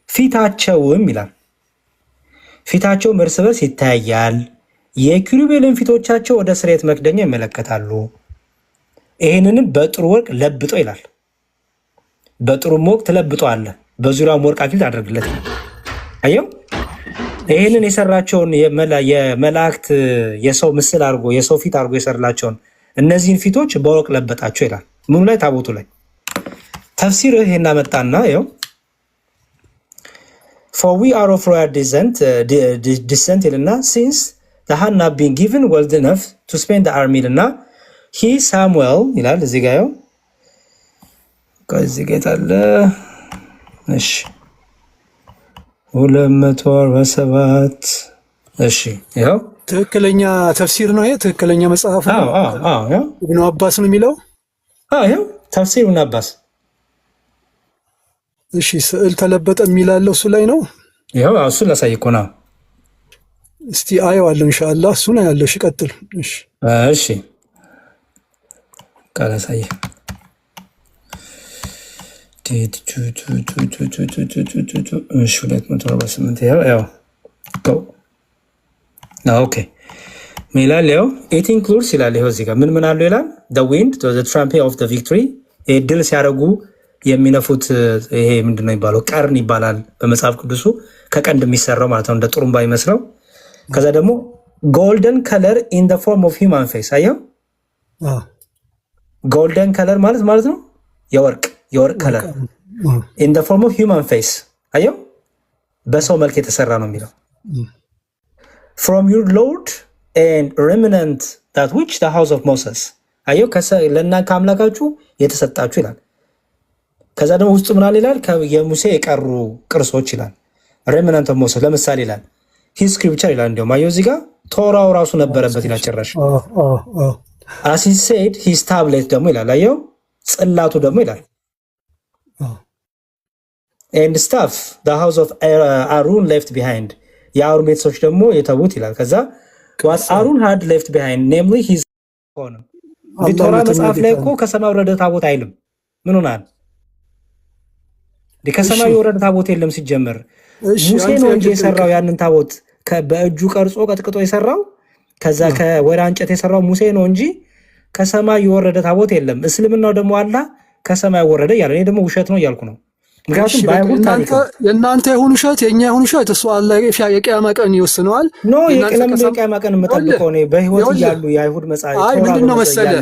[SPEAKER 2] ፊታቸውም ይላል ፊታቸውም እርስ በርስ ይታያል፣ የኪሩቤልን ፊቶቻቸው ወደ ስርየት መክደኛ ይመለከታሉ። ይህንንም በጥሩ ወርቅ ለብጦ ይላል። በጥሩም ወርቅ ትለብጦ አለ፣ በዙሪያውም ወርቅ አክሊል ታደርግለት። አየው ይህንን የሰራቸውን የመላእክት የሰው ምስል አድርጎ የሰው ፊት አድርጎ የሰራላቸውን እነዚህን ፊቶች በወርቅ ለበጣቸው ይላል። ምኑ ላይ? ታቦቱ ላይ። ተፍሲር ይሄን አመጣና ይኸው for we are of royal descent ይልና since the had not been given wealth enough to spend the army ይልና he Samuel ይላል እዚህ ጋር ይኸው ከዚህ ጋር ታለ እሺ 247 እሺ ይኸው
[SPEAKER 1] ትክክለኛ ተፍሲር ነው። ይሄ ትክክለኛ መጽሐፍ ነው።
[SPEAKER 2] ያው
[SPEAKER 1] ኢብኑ አባስ ነው የሚለው።
[SPEAKER 2] ይኸው ተፍሲር ኢብኑ አባስ።
[SPEAKER 1] እሺ ስዕል ተለበጠ የሚላለው እሱ ላይ ነው።
[SPEAKER 2] ይኸው እሱ ላሳይ እኮ ነው።
[SPEAKER 1] እስቲ አየዋለሁ ኢንሻአላህ። እሱ ነው ያለው። እሺ ቀጥል።
[SPEAKER 2] እሺ ካላሳይ እሺ 248 ያው ኦኬ ሚላል ያው ኢት ኢንክሉድስ ይላል። ይኸው እዚህ ጋር ምን አለው ይላል the wind the trumpet of the victory ድል ሲያደርጉ የሚነፉት ይሄ ምንድነው የሚባለው? ቀርን ይባላል በመጽሐፍ ቅዱሱ ከቀንድ የሚሰራው ማለት ነው፣ እንደ ጥሩምባ ይመስለው። ከዛ ደግሞ ጎልደን ከለር ኢን the form of human face አየው ጎልደን ከለር ማለት ነው የወርቅ ከለር in the form of human face አየው በሰው መልክ የተሰራ ነው የሚለው from your lord and remnant that which the house of Moses አየው ከአምላካችሁ የተሰጣችሁ ይላል። ከዛ ደግሞ ውስጡ ምን አለ ይላል? የሙሴ የቀሩ ቅርሶች ይላል። remnant of Moses ለምሳሌ ይላል his scripture ይላል። እንደውም አየው እዚህ ጋር ቶራው ራሱ ነበረበት ይላል። ጭራሽ as he said his tablet ደግሞ ይላል። አየው ጽላቱ ደግሞ ይላል and stuff the house of Aaron left behind የአሮን ቤተሰቦች ደግሞ የተዉት ይላል። ከዛ what Aaron had left behind namely his ሆነ ቶራ መጽሐፍ ላይ እኮ ከሰማይ ወረደ ታቦት አይልም። ምን ሆናል? ከሰማይ ወረደ ታቦት የለም ሲጀመር። ሙሴ ነው እንጂ የሰራው ያንን ታቦት በእጁ ቀርጾ ቀጥቅጦ የሰራው ከዛ ከወይራ እንጨት የሰራው ሙሴ ነው እንጂ ከሰማይ የወረደ ታቦት የለም። እስልምናው ደግሞ አላ ከሰማይ ወረደ ያለ እኔ ደግሞ ውሸት ነው እያልኩ ነው። ምክንያቱም ባይሁን ታሪክ
[SPEAKER 1] የእናንተ ይሁን ውሸት የኛ ይሁን ውሸት እሱ አላህ የቂያማ ቀን ይወስነዋል።
[SPEAKER 2] ኖ የቂያማ ቀን የምጠብቀው ነው በህይወት እያሉ የአይሁድ መጽሐፍ
[SPEAKER 1] ምንድነው መሰለህ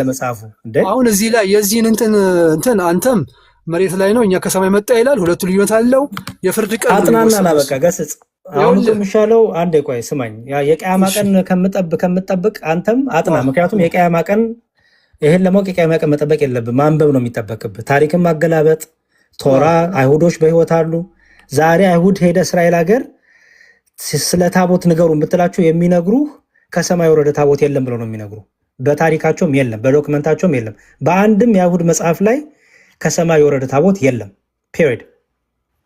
[SPEAKER 1] አሁን እዚህ ላይ የዚህን እንትን አንተም መሬት ላይ ነው እኛ ከሰማይ መጣ ይላል። ሁለቱ ልዩነት አለው። የፍርድ ቀን
[SPEAKER 2] አጥናና በቃ ገስጽ አሁን የሚሻለው አንዴ ቆይ ስማኝ። የቂያማ ቀን ከምጠብቅ አንተም አጥና። ምክንያቱም የቂያማ ቀን ይሄን ለማወቅ የቂያማ ቀን መጠበቅ የለብህ ማንበብ ነው የሚጠበቅብህ። ታሪክን ማገላበጥ ቶራ አይሁዶች በህይወት አሉ። ዛሬ አይሁድ ሄደ እስራኤል ሀገር ስለ ታቦት ንገሩን ብትላቸው የሚነግሩህ ከሰማይ ወረደ ታቦት የለም ብለው ነው የሚነግሩ። በታሪካቸውም የለም፣ በዶክመንታቸውም የለም። በአንድም የአይሁድ መጽሐፍ ላይ ከሰማይ ወረደ ታቦት የለም ፔሪድ።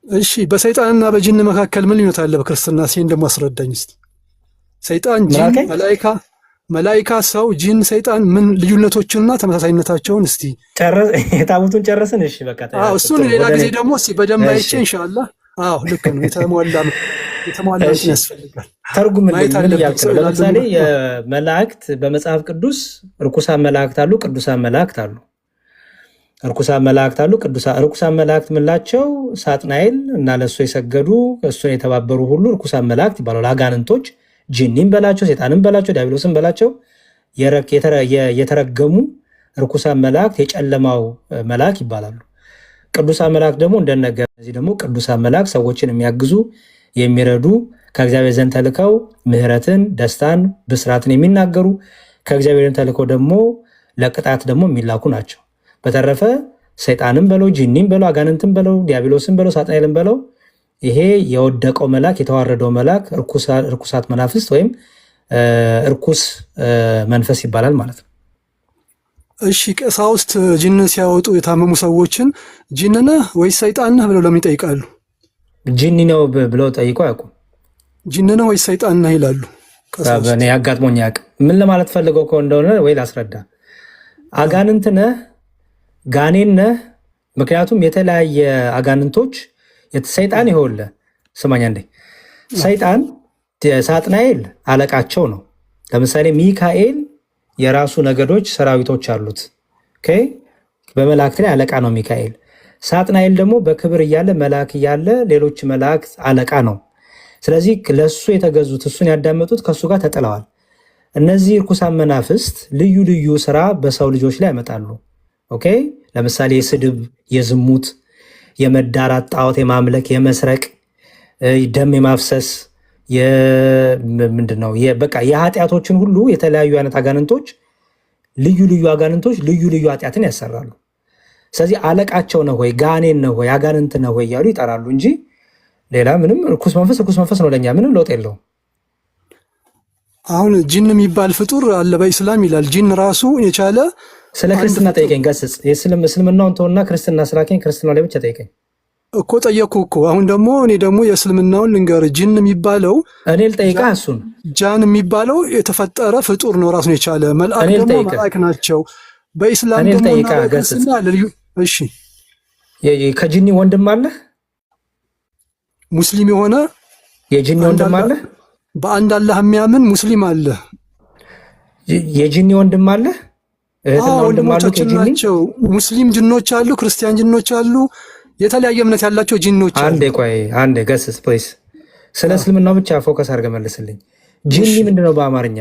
[SPEAKER 1] እሺ በሰይጣንና በጂን መካከል ምን ልዩነት አለ በክርስትና? ሲን ደግሞ አስረዳኝ እስቲ። ሰይጣን፣ ጂን፣ መላኢካ፣ ሰው፣ ጂን፣ ሰይጣን ምን ልዩነቶችንና ተመሳሳይነታቸውን እስቲ
[SPEAKER 2] ታቦቱን ጨረስን። እሺ በቃ
[SPEAKER 1] እሱን ሌላ ጊዜ ደግሞ እስቲ በደንብ አይቼ ኢንሻአላህ። ልክ ነው። የተሟላ ያስፈልጋል።
[SPEAKER 2] ተርጉምልኝ ምን እያልክ ነው? ለምሳሌ የመላእክት በመጽሐፍ ቅዱስ ርኩሳን መላእክት አሉ፣ ቅዱሳን መላእክት አሉ። ርኩሳን መላእክት አሉ። ርኩሳን መላእክት ምንላቸው? ሳጥናኤል እና ለሱ የሰገዱ እሱን የተባበሩ ሁሉ ርኩሳን መላእክት ይባላሉ። አጋንንቶች፣ ጂኒን በላቸው፣ ሴጣንን በላቸው፣ ዲያብሎስን በላቸው የተረገሙ ርኩሳን መላእክት የጨለማው መልአክ ይባላሉ። ቅዱሳን መላእክት ደግሞ እንደነገር እዚህ ደግሞ ቅዱሳን መላእክት ሰዎችን የሚያግዙ የሚረዱ ከእግዚአብሔር ዘንድ ተልከው ምሕረትን፣ ደስታን፣ ብስራትን የሚናገሩ ከእግዚአብሔር ዘንድ ተልከው ደግሞ ለቅጣት ደግሞ የሚላኩ ናቸው። በተረፈ ሰይጣንም በለው ጂኒም በለው አጋንንትም በለው ዲያብሎስም በለው ሳጥናኤልም በለው ይሄ የወደቀው መልአክ የተዋረደው መልአክ እርኩሳት መናፍስት ወይም እርኩስ መንፈስ ይባላል ማለት ነው።
[SPEAKER 1] እሺ ቀሳውስት ጂንን ሲያወጡ የታመሙ ሰዎችን ጂን ነህ ወይስ ሰይጣን ነህ ብለው ለምን ይጠይቃሉ?
[SPEAKER 2] ጂኒ ነው ብለው ጠይቀው አያውቁም።
[SPEAKER 1] ጂን ነህ ወይስ ሰይጣን ነህ ይላሉ።
[SPEAKER 2] እኔ ያጋጥሞኝ አያውቅም። ምን ለማለት ፈልገው እንደሆነ ወይ ላስረዳ። አጋንንት ነህ ጋኔን ነህ። ምክንያቱም የተለያየ አጋንንቶች ሰይጣን ይኸውልህ ስማኝ አንዴ፣ ሰይጣን ሳጥናኤል አለቃቸው ነው። ለምሳሌ ሚካኤል የራሱ ነገዶች ሰራዊቶች አሉት። ኦኬ፣ በመላእክት ላይ አለቃ ነው ሚካኤል። ሳጥናኤል ደግሞ በክብር እያለ መልአክ እያለ ሌሎች መላእክት አለቃ ነው። ስለዚህ ለሱ የተገዙት እሱን ያዳመጡት ከሱ ጋር ተጥለዋል። እነዚህ ርኩሳን መናፍስት ልዩ ልዩ ስራ በሰው ልጆች ላይ ያመጣሉ። ኦኬ፣ ለምሳሌ የስድብ፣ የዝሙት፣ የመዳራት፣ ጣዖት የማምለክ፣ የመስረቅ፣ ደም የማፍሰስ ምንድነው በቃ የኃጢአቶችን ሁሉ የተለያዩ አይነት አጋንንቶች ልዩ ልዩ አጋንንቶች ልዩ ልዩ ኃጢአትን ያሰራሉ። ስለዚህ አለቃቸው ነው ወይ ጋኔን ነው ወይ አጋንንት ነው ወይ እያሉ ይጠራሉ እንጂ ሌላ ምንም ርኩስ መንፈስ ነው። ለኛ ምንም ለውጥ የለውም።
[SPEAKER 1] አሁን ጂን የሚባል ፍጡር አለ በኢስላም ይላል። ጂን ራሱ የቻለ
[SPEAKER 2] ስለ ክርስትና ጠይቀኝ ገስጽ። እስልምናውን ተውና ክርስትና ስላከኝ ክርስትና ላይ ብቻ ጠይቀኝ
[SPEAKER 1] እኮ ጠየኩ እኮ። አሁን ደግሞ እኔ ደግሞ የእስልምናውን ልንገር። ጂን የሚባለው
[SPEAKER 2] እኔ ልጠይቅህ እሱን።
[SPEAKER 1] ጃን የሚባለው የተፈጠረ ፍጡር ነው ራሱን የቻለ። መልአክ ደግሞ መልአክ ናቸው። በኢስላም ደግሞ ክርስትና ልዩ። እሺ፣
[SPEAKER 2] ከጂኒ ወንድም አለ?
[SPEAKER 1] ሙስሊም የሆነ
[SPEAKER 2] የጂኒ ወንድም አለ?
[SPEAKER 1] በአንድ አላህ የሚያምን ሙስሊም አለ።
[SPEAKER 2] የጂኒ ወንድም አለ? እህትና ወንድም አሉ?
[SPEAKER 1] ናቸው ሙስሊም ጅኖች አሉ፣ ክርስቲያን ጅኖች አሉ፣ የተለያየ እምነት ያላቸው ጂኖች አሉ።
[SPEAKER 2] አንዴ ቆይ አንዴ ገስጽ ፕሊዝ። ስለ እስልምናው ብቻ ፎከስ አድርገህ መልስልኝ። ጂኒ ምንድነው በአማርኛ?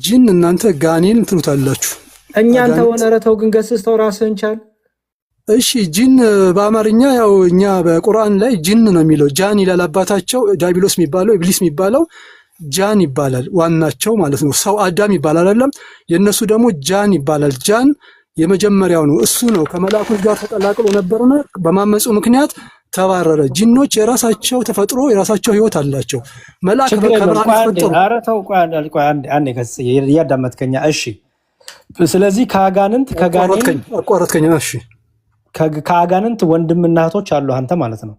[SPEAKER 1] ጂን እናንተ ጋኔን ትሉታላችሁ።
[SPEAKER 2] እኛ አንተ ወነረተው ግን ገስጽ ተው ራስህን ቻል።
[SPEAKER 1] እሺ፣ ጂን በአማርኛ ያው እኛ በቁርአን ላይ ጂን ነው የሚለው። ጃን ይላል አባታቸው። ዲያብሎስ የሚባለው ኢብሊስ የሚባለው ጃን ይባላል። ዋናቸው ማለት ነው። ሰው አዳም ይባላል አይደለም? የነሱ ደግሞ ጃን ይባላል። ጃን የመጀመሪያው ነው። እሱ ነው ከመላእክት ጋር ተቀላቅሎ ነበርና በማመፁ ምክንያት ተባረረ። ጂኖች የራሳቸው ተፈጥሮ የራሳቸው ህይወት አላቸው። መልአክ ከብርሃን ተፈጠሩ።
[SPEAKER 2] ኧረ ተው ቆይ አንዴ ገጽ እያዳመጥከኛ። እሺ፣ ስለዚህ ከአጋንንት
[SPEAKER 1] አቋረጥከኝ። እሺ፣
[SPEAKER 2] ከአጋንንት ወንድምና እህቶች አሉ አንተ ማለት ነው?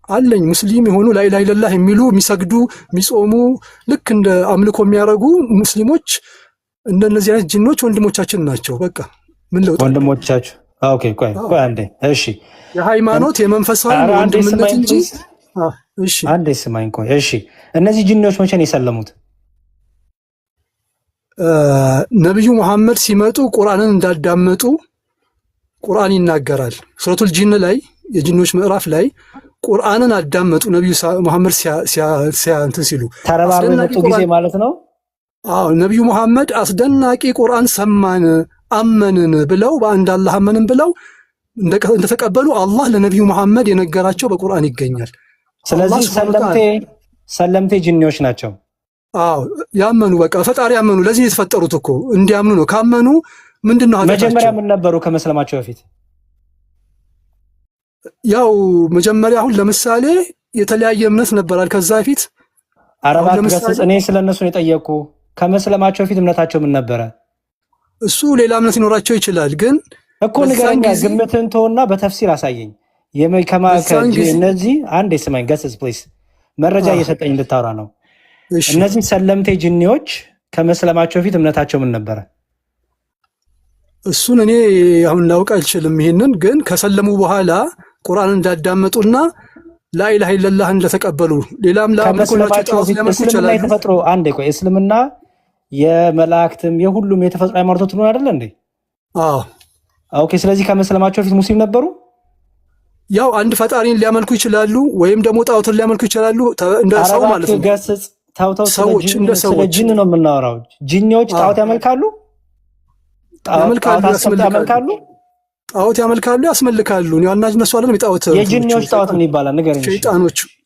[SPEAKER 1] አለኝ። ሙስሊም የሆኑ ላኢላሃ ኢለላህ የሚሉ የሚሰግዱ የሚጾሙ ልክ እንደ አምልኮ የሚያደርጉ ሙስሊሞች እንደነዚህ አይነት ጂኖች ወንድሞቻችን ናቸው። በቃ ምን ለውጥ
[SPEAKER 2] ወንድሞቻችሁ? ኦኬ፣ ቆይ አንዴ። እሺ፣
[SPEAKER 1] የሃይማኖት የመንፈሳዊ ወንድምነት እንጂ። እሺ፣
[SPEAKER 2] አንዴ ስማኝ። ቆይ እሺ፣ እነዚህ ጂኖች መቼ ነው የሰለሙት?
[SPEAKER 1] ነብዩ መሐመድ ሲመጡ ቁርአንን እንዳዳመጡ ቁርአን ይናገራል። ሱረቱል ጂን ላይ የጂኖች ምዕራፍ ላይ ቁርአንን አዳመጡ ነብዩ መሐመድ እንትን ሲሉ
[SPEAKER 2] ተረባርበው የመጡ ጊዜ ማለት ነው።
[SPEAKER 1] አዎ፣ ነብዩ መሐመድ አስደናቂ ቁርአን ሰማን አመንን ብለው በአንድ አላህ አመንን ብለው እንደተቀበሉ አላህ ለነብዩ መሐመድ የነገራቸው በቁርአን ይገኛል።
[SPEAKER 2] ስለዚህ ሰለምቴ ጂኒዎች ናቸው።
[SPEAKER 1] አዎ፣ ያመኑ በቃ ፈጣሪ ያመኑ። ለዚህ የተፈጠሩት እኮ እንዲያምኑ ነው። ካመኑ ምንድነው
[SPEAKER 2] መጀመሪያ ምን ነበሩ ከመስለማቸው በፊት?
[SPEAKER 1] ያው መጀመሪያ አሁን ለምሳሌ የተለያየ እምነት ነበራል ከዛ በፊት።
[SPEAKER 2] አረባት ገሰጽ። እኔ ስለነሱ ነው የጠየቁ። ከመስለማቸው በፊት እምነታቸው ምን ነበረ?
[SPEAKER 1] እሱ ሌላ እምነት ሊኖራቸው ይችላል። ግን
[SPEAKER 2] እኮ ንገረኛ፣ ግምትህን ተውና በተፍሲር አሳየኝ። እነዚህ አንዴ ስማኝ ገሰጽ ፕሊዝ፣ መረጃ እየሰጠኝ እንድታወራ ነው። እነዚህ ሰለምቴ ጂኒዎች ከመስለማቸው በፊት እምነታቸው ምን ነበረ?
[SPEAKER 1] እሱን እኔ አሁን ላውቅ አልችልም። ይሄንን ግን ከሰለሙ በኋላ ቁርአን እንዳዳመጡና ላኢላሃ ኢለላህ እንደተቀበሉ ሌላም ለአምላካቸው
[SPEAKER 2] እስልምና የተፈጥሮ አንዴ ቆይ፣ እስልምና የመላእክትም የሁሉም የተፈጥሮ ሃይማኖት ነው አይደል እንዴ?
[SPEAKER 1] አዎ።
[SPEAKER 2] ኦኬ፣ ስለዚህ ከመስለማቸው በፊት ሙስሊም ነበሩ።
[SPEAKER 1] ያው አንድ ፈጣሪን ሊያመልኩ ይችላሉ፣ ወይም ደግሞ ጣዖትን ሊያመልኩ ይችላሉ። እንደ ሰው ማለት ነው።
[SPEAKER 2] ገስጽ ታውታው
[SPEAKER 1] ሰዎች እንደ ሰዎች
[SPEAKER 2] ጂን ነው የምናወራው። ጂኒዎች ጣዖት ያመልካሉ፣ ያመልካሉ፣
[SPEAKER 1] ጣዖት ያመልካሉ፣ ያስመልካሉ። ያናጅ ነሱ አይደለም የጣዖት
[SPEAKER 2] የጂኒዎች ጣዖት ምን ይባላል? ንገረኝ።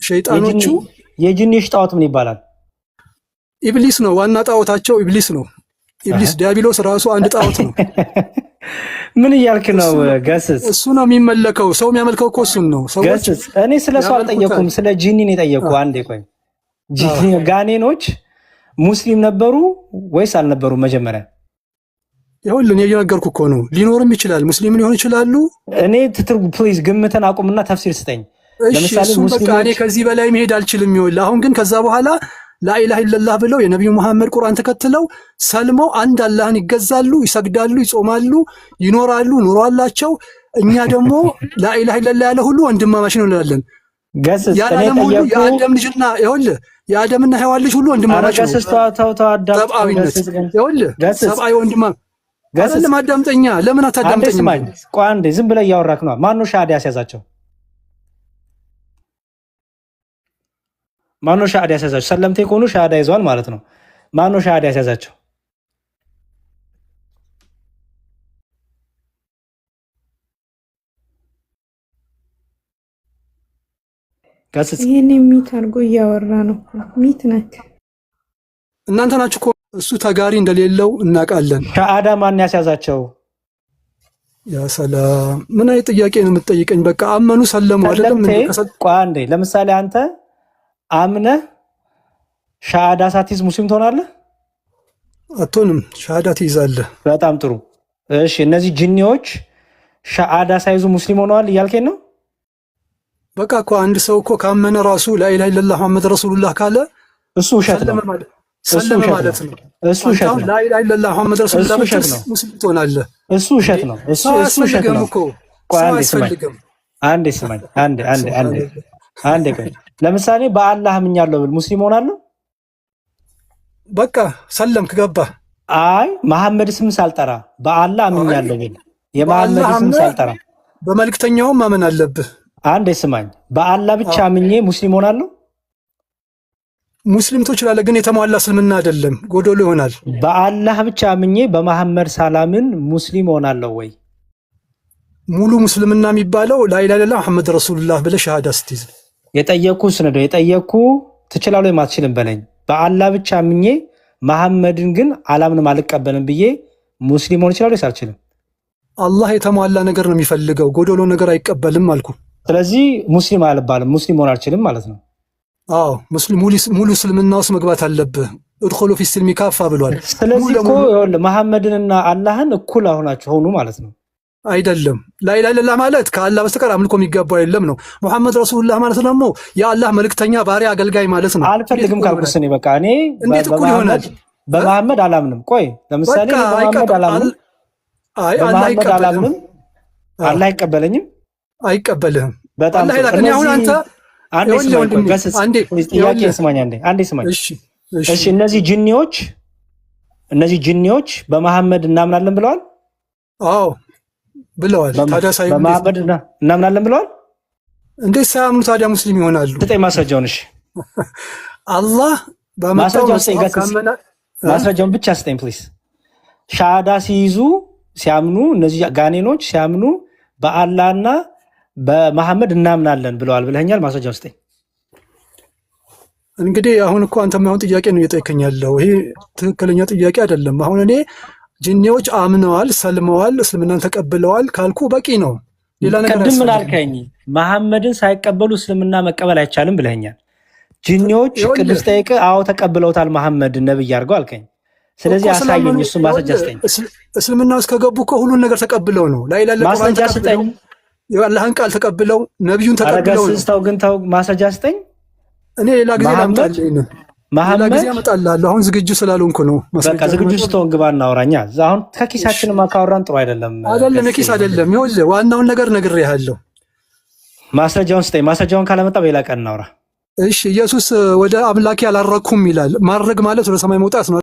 [SPEAKER 1] ሸይጣኖቹ
[SPEAKER 2] የጂኒዎች ጣዖት ምን ይባላል?
[SPEAKER 1] ኢብሊስ ነው ዋና ጣዖታቸው። ኢብሊስ ነው። ኢብሊስ ዲያብሎስ ራሱ አንድ ጣዖት ነው።
[SPEAKER 2] ምን እያልክ ነው ገስጽ?
[SPEAKER 1] እሱ ነው የሚመለከው። ሰው የሚያመልከው እኮ እሱን ነው።
[SPEAKER 2] ገስጽ። እኔ ስለ ሰው አልጠየኩም፣ ስለ ጂኒ ነው የጠየኩ። አንዴ ቆይ፣ ጋኔኖች ሙስሊም ነበሩ ወይስ አልነበሩ? መጀመሪያ
[SPEAKER 1] ይሁን እኔ እየነገርኩ እኮ ነው። ሊኖርም ይችላል፣ ሙስሊም ሊሆን ይችላሉ።
[SPEAKER 2] እኔ ፕሊዝ ግምትን አቁምና ተፍሲር ስጠኝ።
[SPEAKER 1] ለምሳሌ ሙስሊም እኔ ከዚህ በላይ መሄድ አልችልም። ይኸውልህ አሁን ግን ከዛ በኋላ ላኢላሃ ኢለላህ ብለው የነቢዩ መሐመድ ቁርአን ተከትለው ሰልመው አንድ አላህን ይገዛሉ፣ ይሰግዳሉ፣ ይጾማሉ፣ ይኖራሉ፣ ኑሮ አላቸው። እኛ ደግሞ ላኢላሃ ኢለላህ ያለ ሁሉ ወንድማማች ነው እንላለን። ያለም ሁሉ የአደም ልጅና ይኸውልህ የአደምና ሔዋን ልጅ ሁሉ ወንድማማች ነው። ሰብአዊነት ይኸውልህ ሰብአዊ ወንድማማች አይደለም። አዳምጠኛ ለምን አታዳምጠኝም?
[SPEAKER 2] ቆይ አንዴ ዝም ብለህ እያወራክ ነው። ማነው ሻሃዳ ያስያዛቸው? ማነው ሻሃዳ ያስያዛቸው? ሰለምቴ ከሆኑ ሻሃዳ ይዘዋል ማለት ነው። ማነው ሻሃዳ ያስያዛቸው?
[SPEAKER 5] ይሄን ሚት አድርጎ እያወራ ነው። ሚት ነክ
[SPEAKER 1] እናንተ ናችሁ እኮ እሱ ተጋሪ እንደሌለው እናውቃለን።
[SPEAKER 2] ሻሃዳ ማን ያስያዛቸው?
[SPEAKER 1] ያ ሰላም ምን አይነት ጥያቄ ነው የምትጠይቀኝ? በቃ አመኑ ሰለሙ አይደለም።
[SPEAKER 2] ቆይ አንዴ ለምሳሌ አንተ አምነህ ሻሃዳ ሳትይዝ ሙስሊም ትሆናለህ?
[SPEAKER 1] አትሆንም። ሻሃዳ ትይዛለህ።
[SPEAKER 2] በጣም ጥሩ። እሺ እነዚህ ጅኒዎች ሻሃዳ ሳይዙ ሙስሊም ሆነዋል እያልከኝ ነው?
[SPEAKER 1] በቃ እኮ አንድ ሰው እኮ ካመነ ራሱ ላኢላሃ ኢለላህ መሐመድ ረሱሉላህ ካለ
[SPEAKER 2] እሱ ውሸት ነው።
[SPEAKER 1] ሰለመ ማለት ነው።
[SPEAKER 2] እሱ ውሸት ነው።
[SPEAKER 1] ላኢላሃ ኢለላህ መሐመድ ረሱሉላህ ሙስሊም ትሆናለህ።
[SPEAKER 2] እሱ ውሸት ነው። እሱ ውሸት ነው። አንዴ ስማኝ፣ አንዴ ስማኝ፣ አንዴ ቆይ። ለምሳሌ በአላህ አምኛለሁ ብል ሙስሊም ሆናለሁ?
[SPEAKER 1] በቃ ሰለምክ፣ ገባህ?
[SPEAKER 2] አይ መሐመድ ስም ሳልጠራ በአላህ አምኛለሁ ብል የመሐመድ ስም ሳልጠራ
[SPEAKER 1] በመልክተኛውም ማመን አለብህ።
[SPEAKER 2] አንዴ ስማኝ፣ በአላህ ብቻ አምኜ ሙስሊም ሆናለሁ?
[SPEAKER 1] ሙስሊም ትችላለህ፣ ግን የተሟላ እስልምና አይደለም፣ ጎዶሎ ይሆናል።
[SPEAKER 2] በአላህ ብቻ አምኜ በመሐመድ ሳላምን ሙስሊም ሆናለሁ ወይ?
[SPEAKER 1] ሙሉ ሙስልምና የሚባለው ላኢላሃ ኢለላህ መሐመድ ረሱሉላህ ብለህ ሻሃዳ ስትይዝ።
[SPEAKER 2] የጠየኩ ስነዶ የጠየኩ ትችላለህ ወይ ማትችልም በለኝ። በአላህ ብቻ አምኜ መሐመድን ግን አላምንም አልቀበልም ብዬ ሙስሊም ሆን ይችላል ወይስ አልችልም?
[SPEAKER 1] አላህ የተሟላ ነገር ነው የሚፈልገው፣ ጎዶሎ ነገር አይቀበልም አልኩ።
[SPEAKER 2] ስለዚህ ሙስሊም አልባልም፣ ሙስሊም ሆን አልችልም ማለት ነው።
[SPEAKER 1] አዎ ሙሉ እስልምና ውስጥ መግባት አለብህ። እድኹሉ ፊ ሲልሚ ካፋ ብሏል።
[SPEAKER 2] ስለዚህ እኮ መሐመድንና አላህን እኩል ሆናችሁ ሆኑ ማለት ነው።
[SPEAKER 1] አይደለም። ላኢላሃ ኢለላህ ማለት ከአላህ በስተቀር አምልኮ የሚገባው የለም ነው። ሙሐመድ ረሱሉላህ ማለት ደግሞ የአላህ መልእክተኛ ባሪያ አገልጋይ ማለት ነው።
[SPEAKER 2] አልፈልግም ካልኩስ እኔ በቃ እኔ
[SPEAKER 1] እንዴት እኩል ይሆናል?
[SPEAKER 2] በመሐመድ አላምንም። ቆይ ለምሳሌ በመሐመድ አላምንም፣ በመሐመድ አላምንም፣ አላህ አይቀበለኝም፣
[SPEAKER 1] አይቀበልህም።
[SPEAKER 2] በጣም አሁን አንተ አንዴ ስማኝ። እሺ እነዚህ ጅኒዎች በመሐመድ እናምናለን ብለዋል?
[SPEAKER 1] አዎ ብለዋል። ታዲያ
[SPEAKER 2] በመሐመድ እናምናለን ብለዋል?
[SPEAKER 1] እንዴት ሳያምኑ ታዲያ ሙስሊም ይሆናሉ?
[SPEAKER 2] ስጠኝ ማስረጃውን። እሺ
[SPEAKER 1] አላህ
[SPEAKER 2] ማስረጃውን ብቻ ስጠኝ ፕሊዝ። ሻሃዳ ሲይዙ ሲያምኑ፣ እነዚህ ጋኔኖች ሲያምኑ በአላህና በመሐመድ እናምናለን ብለዋል ብለኛል። ማስረጃውን ስጠኝ።
[SPEAKER 1] እንግዲህ አሁን እኮ አንተ የማይሆን ጥያቄ ነው እየጠየቀኝ ያለው። ይሄ ትክክለኛ ጥያቄ አይደለም። አሁን እኔ ጅኒዎች አምነዋል፣ ሰልመዋል፣ እስልምናን ተቀብለዋል ካልኩ በቂ ነው። ሌላ ነገር
[SPEAKER 2] ቅድም ምን አልከኝ? መሐመድን ሳይቀበሉ እስልምና መቀበል አይቻልም ብለኛል። ጅኒዎች ቅዱስ ጠይቅ፣ አዎ ተቀብለውታል መሐመድ ነብይ አድርገው አልከኝ። ስለዚህ አሳየኝ፣ እሱ ማስረጃ ስጠኝ።
[SPEAKER 1] እስልምና ውስጥ ከገቡ እኮ ሁሉን ነገር ተቀብለው ነው።
[SPEAKER 2] ማስረጃ ስጠኝ።
[SPEAKER 1] የአላህን ቃል ተቀብለው ነቢዩን ተቀብለው
[SPEAKER 2] ነው። ግን ተው ማስረጃ ስጠኝ።
[SPEAKER 1] እኔ ሌላ ጊዜ ላምጣልህ፣ ሌላ ጊዜ አመጣልሃለሁ። አሁን ዝግጁ ስላልሆንኩ ነው።
[SPEAKER 2] በቃ ዝግጁ ስትሆን ግባ እናውራኛ። አሁን ከኪሳችን ካወራን ጥሩ አይደለም።
[SPEAKER 1] አይደለም የኪስ አይደለም። ይኸውልህ ዋናውን ነገር ነግሬሃለሁ።
[SPEAKER 2] ማስረጃውን ስጠኝ። ማስረጃውን ካለመጣ በሌላ ቀን እናውራ።
[SPEAKER 1] እሺ ኢየሱስ ወደ አምላኬ አላረኩም ይላል። ማድረግ ማለት ወደ ሰማይ መውጣት ነው።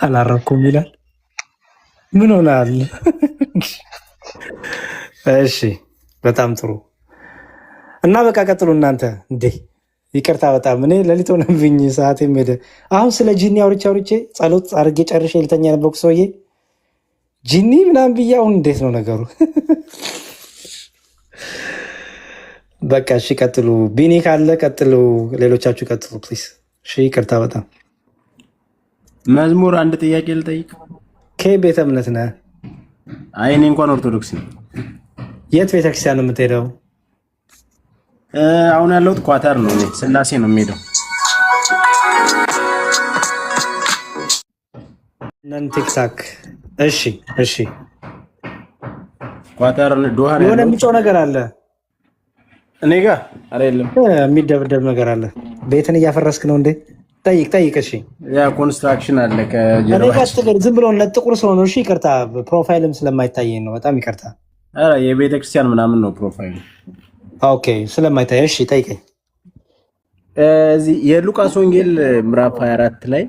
[SPEAKER 2] አላረኩም ይላል። ምን ሆናል? እሺ በጣም ጥሩ እና በቃ ቀጥሉ እናንተ። እንዴ ይቅርታ በጣም እኔ ሌሊት ሆነብኝ፣ ሰዓቴም ሄደ። አሁን ስለ ጂኒ አውርቼ ጸሎት አድርጌ ጨርሼ ልተኛ የነበርኩ ሰውዬ ጂኒ ምናምን ብዬ አሁን እንዴት ነው ነገሩ? በቃ እሺ ቀጥሉ። ቢኒ ካለ ቀጥሉ፣ ሌሎቻችሁ ቀጥሉ ፕሊዝ። እሺ ይቅርታ በጣም
[SPEAKER 6] መዝሙር አንድ ጥያቄ ልጠይቅ።
[SPEAKER 2] ከቤተ እምነት ነህ?
[SPEAKER 6] አይ እኔ እንኳን ኦርቶዶክስ ነኝ።
[SPEAKER 2] የት ቤተክርስቲያን ነው የምትሄደው?
[SPEAKER 6] አሁን ያለሁት ኳታር ነው። እኔ ስላሴ ነው የምሄደው።
[SPEAKER 2] ነን ቲክታክ። እሺ
[SPEAKER 6] ኳታር ዶሃ ነው።
[SPEAKER 2] የሆነ የሚጮህ ነገር አለ።
[SPEAKER 6] እኔ ጋር አይደለም
[SPEAKER 2] የሚደብደብ ነገር አለ። ቤትን እያፈረስክ ነው እንዴ? ጠይቅ። እሺ
[SPEAKER 6] ያ ኮንስትራክሽን አለ
[SPEAKER 2] ዝም ብሎ ለጥቁር ሰው ነው። እሺ ይቅርታ፣ ፕሮፋይልም ስለማይታየኝ ነው። በጣም ይቅርታ።
[SPEAKER 6] ኧረ የቤተክርስቲያን ምናምን ነው ፕሮፋይል።
[SPEAKER 2] ኦኬ ስለማይታይ። እሺ ጠይቀኝ።
[SPEAKER 6] እዚህ የሉቃስ ወንጌል ምዕራፍ 24 ላይ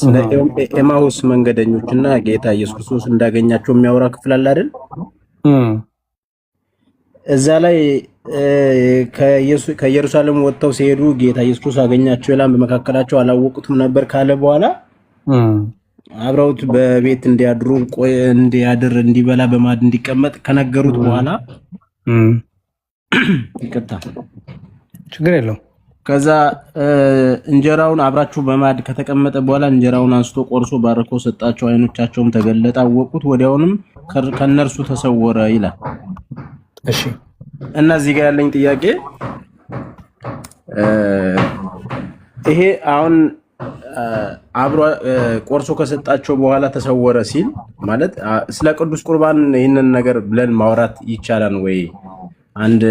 [SPEAKER 6] ስለ ኤማሁስ መንገደኞችና ጌታ ኢየሱስ ክርስቶስ እንዳገኛቸው የሚያወራ ክፍል አለ አይደል? እዛ ላይ ከኢየሩሳሌም ወጥተው ሲሄዱ ጌታ ኢየሱስ ክርስቶስ አገኛቸው ይላል። በመካከላቸው አላወቁትም ነበር ካለ በኋላ አብረውት በቤት እንዲያድር እንዲበላ በማዕድ እንዲቀመጥ ከነገሩት በኋላ ይቅርታ
[SPEAKER 2] ችግር የለውም።
[SPEAKER 6] ከዛ እንጀራውን አብራችሁ በማዕድ ከተቀመጠ በኋላ እንጀራውን አንስቶ ቆርሶ ባርኮ ሰጣቸው። አይኖቻቸውም ተገለጠ፣ አወቁት። ወዲያውንም ከነርሱ ተሰወረ ይላል።
[SPEAKER 2] እሺ
[SPEAKER 6] እና እዚህ ጋር ያለኝ ጥያቄ ይሄ አሁን አብሮ ቆርሶ ከሰጣቸው በኋላ ተሰወረ ሲል ማለት ስለ ቅዱስ ቁርባን ይህንን ነገር ብለን ማውራት ይቻላል ወይ? አንድ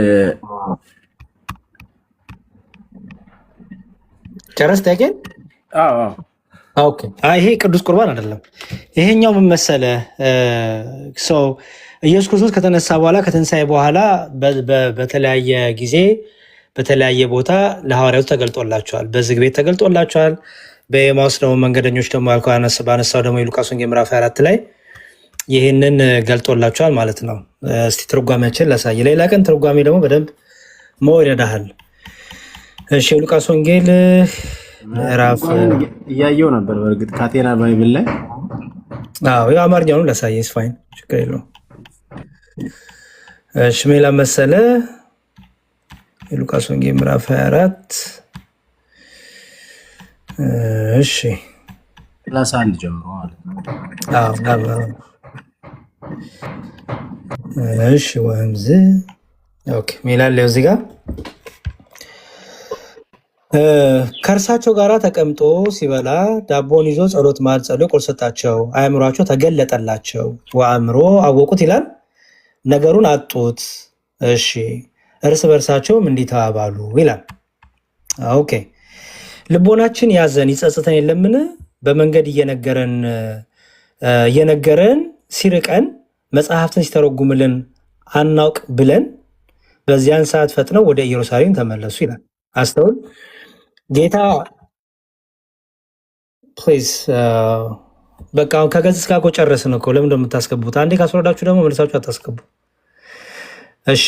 [SPEAKER 2] ጨረስ ጥያቄ?
[SPEAKER 6] አዎ
[SPEAKER 2] ኦኬ። ይሄ ቅዱስ ቁርባን አይደለም። ይሄኛው ምን መሰለህ ሰው ኢየሱስ ክርስቶስ ከተነሳ በኋላ ከትንሣኤ በኋላ በተለያየ ጊዜ በተለያየ ቦታ ለሐዋርያቱ ተገልጦላቸዋል። በዝግ ቤት ተገልጦላቸዋል። በኤማውስ ደግሞ መንገደኞች ደግሞ ያልከው ባነሳው ደግሞ የሉቃስ ወንጌል ምዕራፍ 24 ላይ ይህንን ገልጦላቸዋል ማለት ነው። እስቲ ትርጓሜያችን ላሳይ። ሌላ ቀን ትርጓሜ ደግሞ በደንብ ይረዳሃል። እሺ የሉቃስ ወንጌል ምዕራፍ
[SPEAKER 6] እያየው ነበር። በእርግጥ ካቴና ባይብል ላይ
[SPEAKER 2] አማርኛውን ላሳይ። ስፋይን ችግር የለውም። እሺ ሜላ መሰለ የሉቃስ ወንጌል ምዕራፍ 24 እሺ
[SPEAKER 6] 31 ጀምሮ ማለት ነው።
[SPEAKER 2] እሺ ወንዝ ኦኬ ሜላ ላይ እዚህ ጋር ከእርሳቸው ጋር ተቀምጦ ሲበላ ዳቦን ይዞ ጸሎት ማዕድ ጸልዮ ቁርስ ሰጣቸው። አእምሯቸው ተገለጠላቸው፣ ወአእምሮ አወቁት ይላል። ነገሩን አጡት። እሺ እርስ በርሳቸውም እንዲህ ተባባሉ ይላል። ኦኬ ልቦናችን ያዘን ይጸጽተን የለምን? በመንገድ እየነገረን ሲርቀን መጽሐፍትን ሲተረጉምልን አናውቅ ብለን በዚያን ሰዓት ፈጥነው ወደ ኢየሩሳሌም ተመለሱ ይላል። አስተውል። ጌታ ፕሊዝ በቃ አሁን ከገጽ እስከ ጨረስን እኮ ለምን እንደምታስገቡት አንዴ ካስወረዳችሁ ደግሞ መልሳችሁ አታስገቡ። እሺ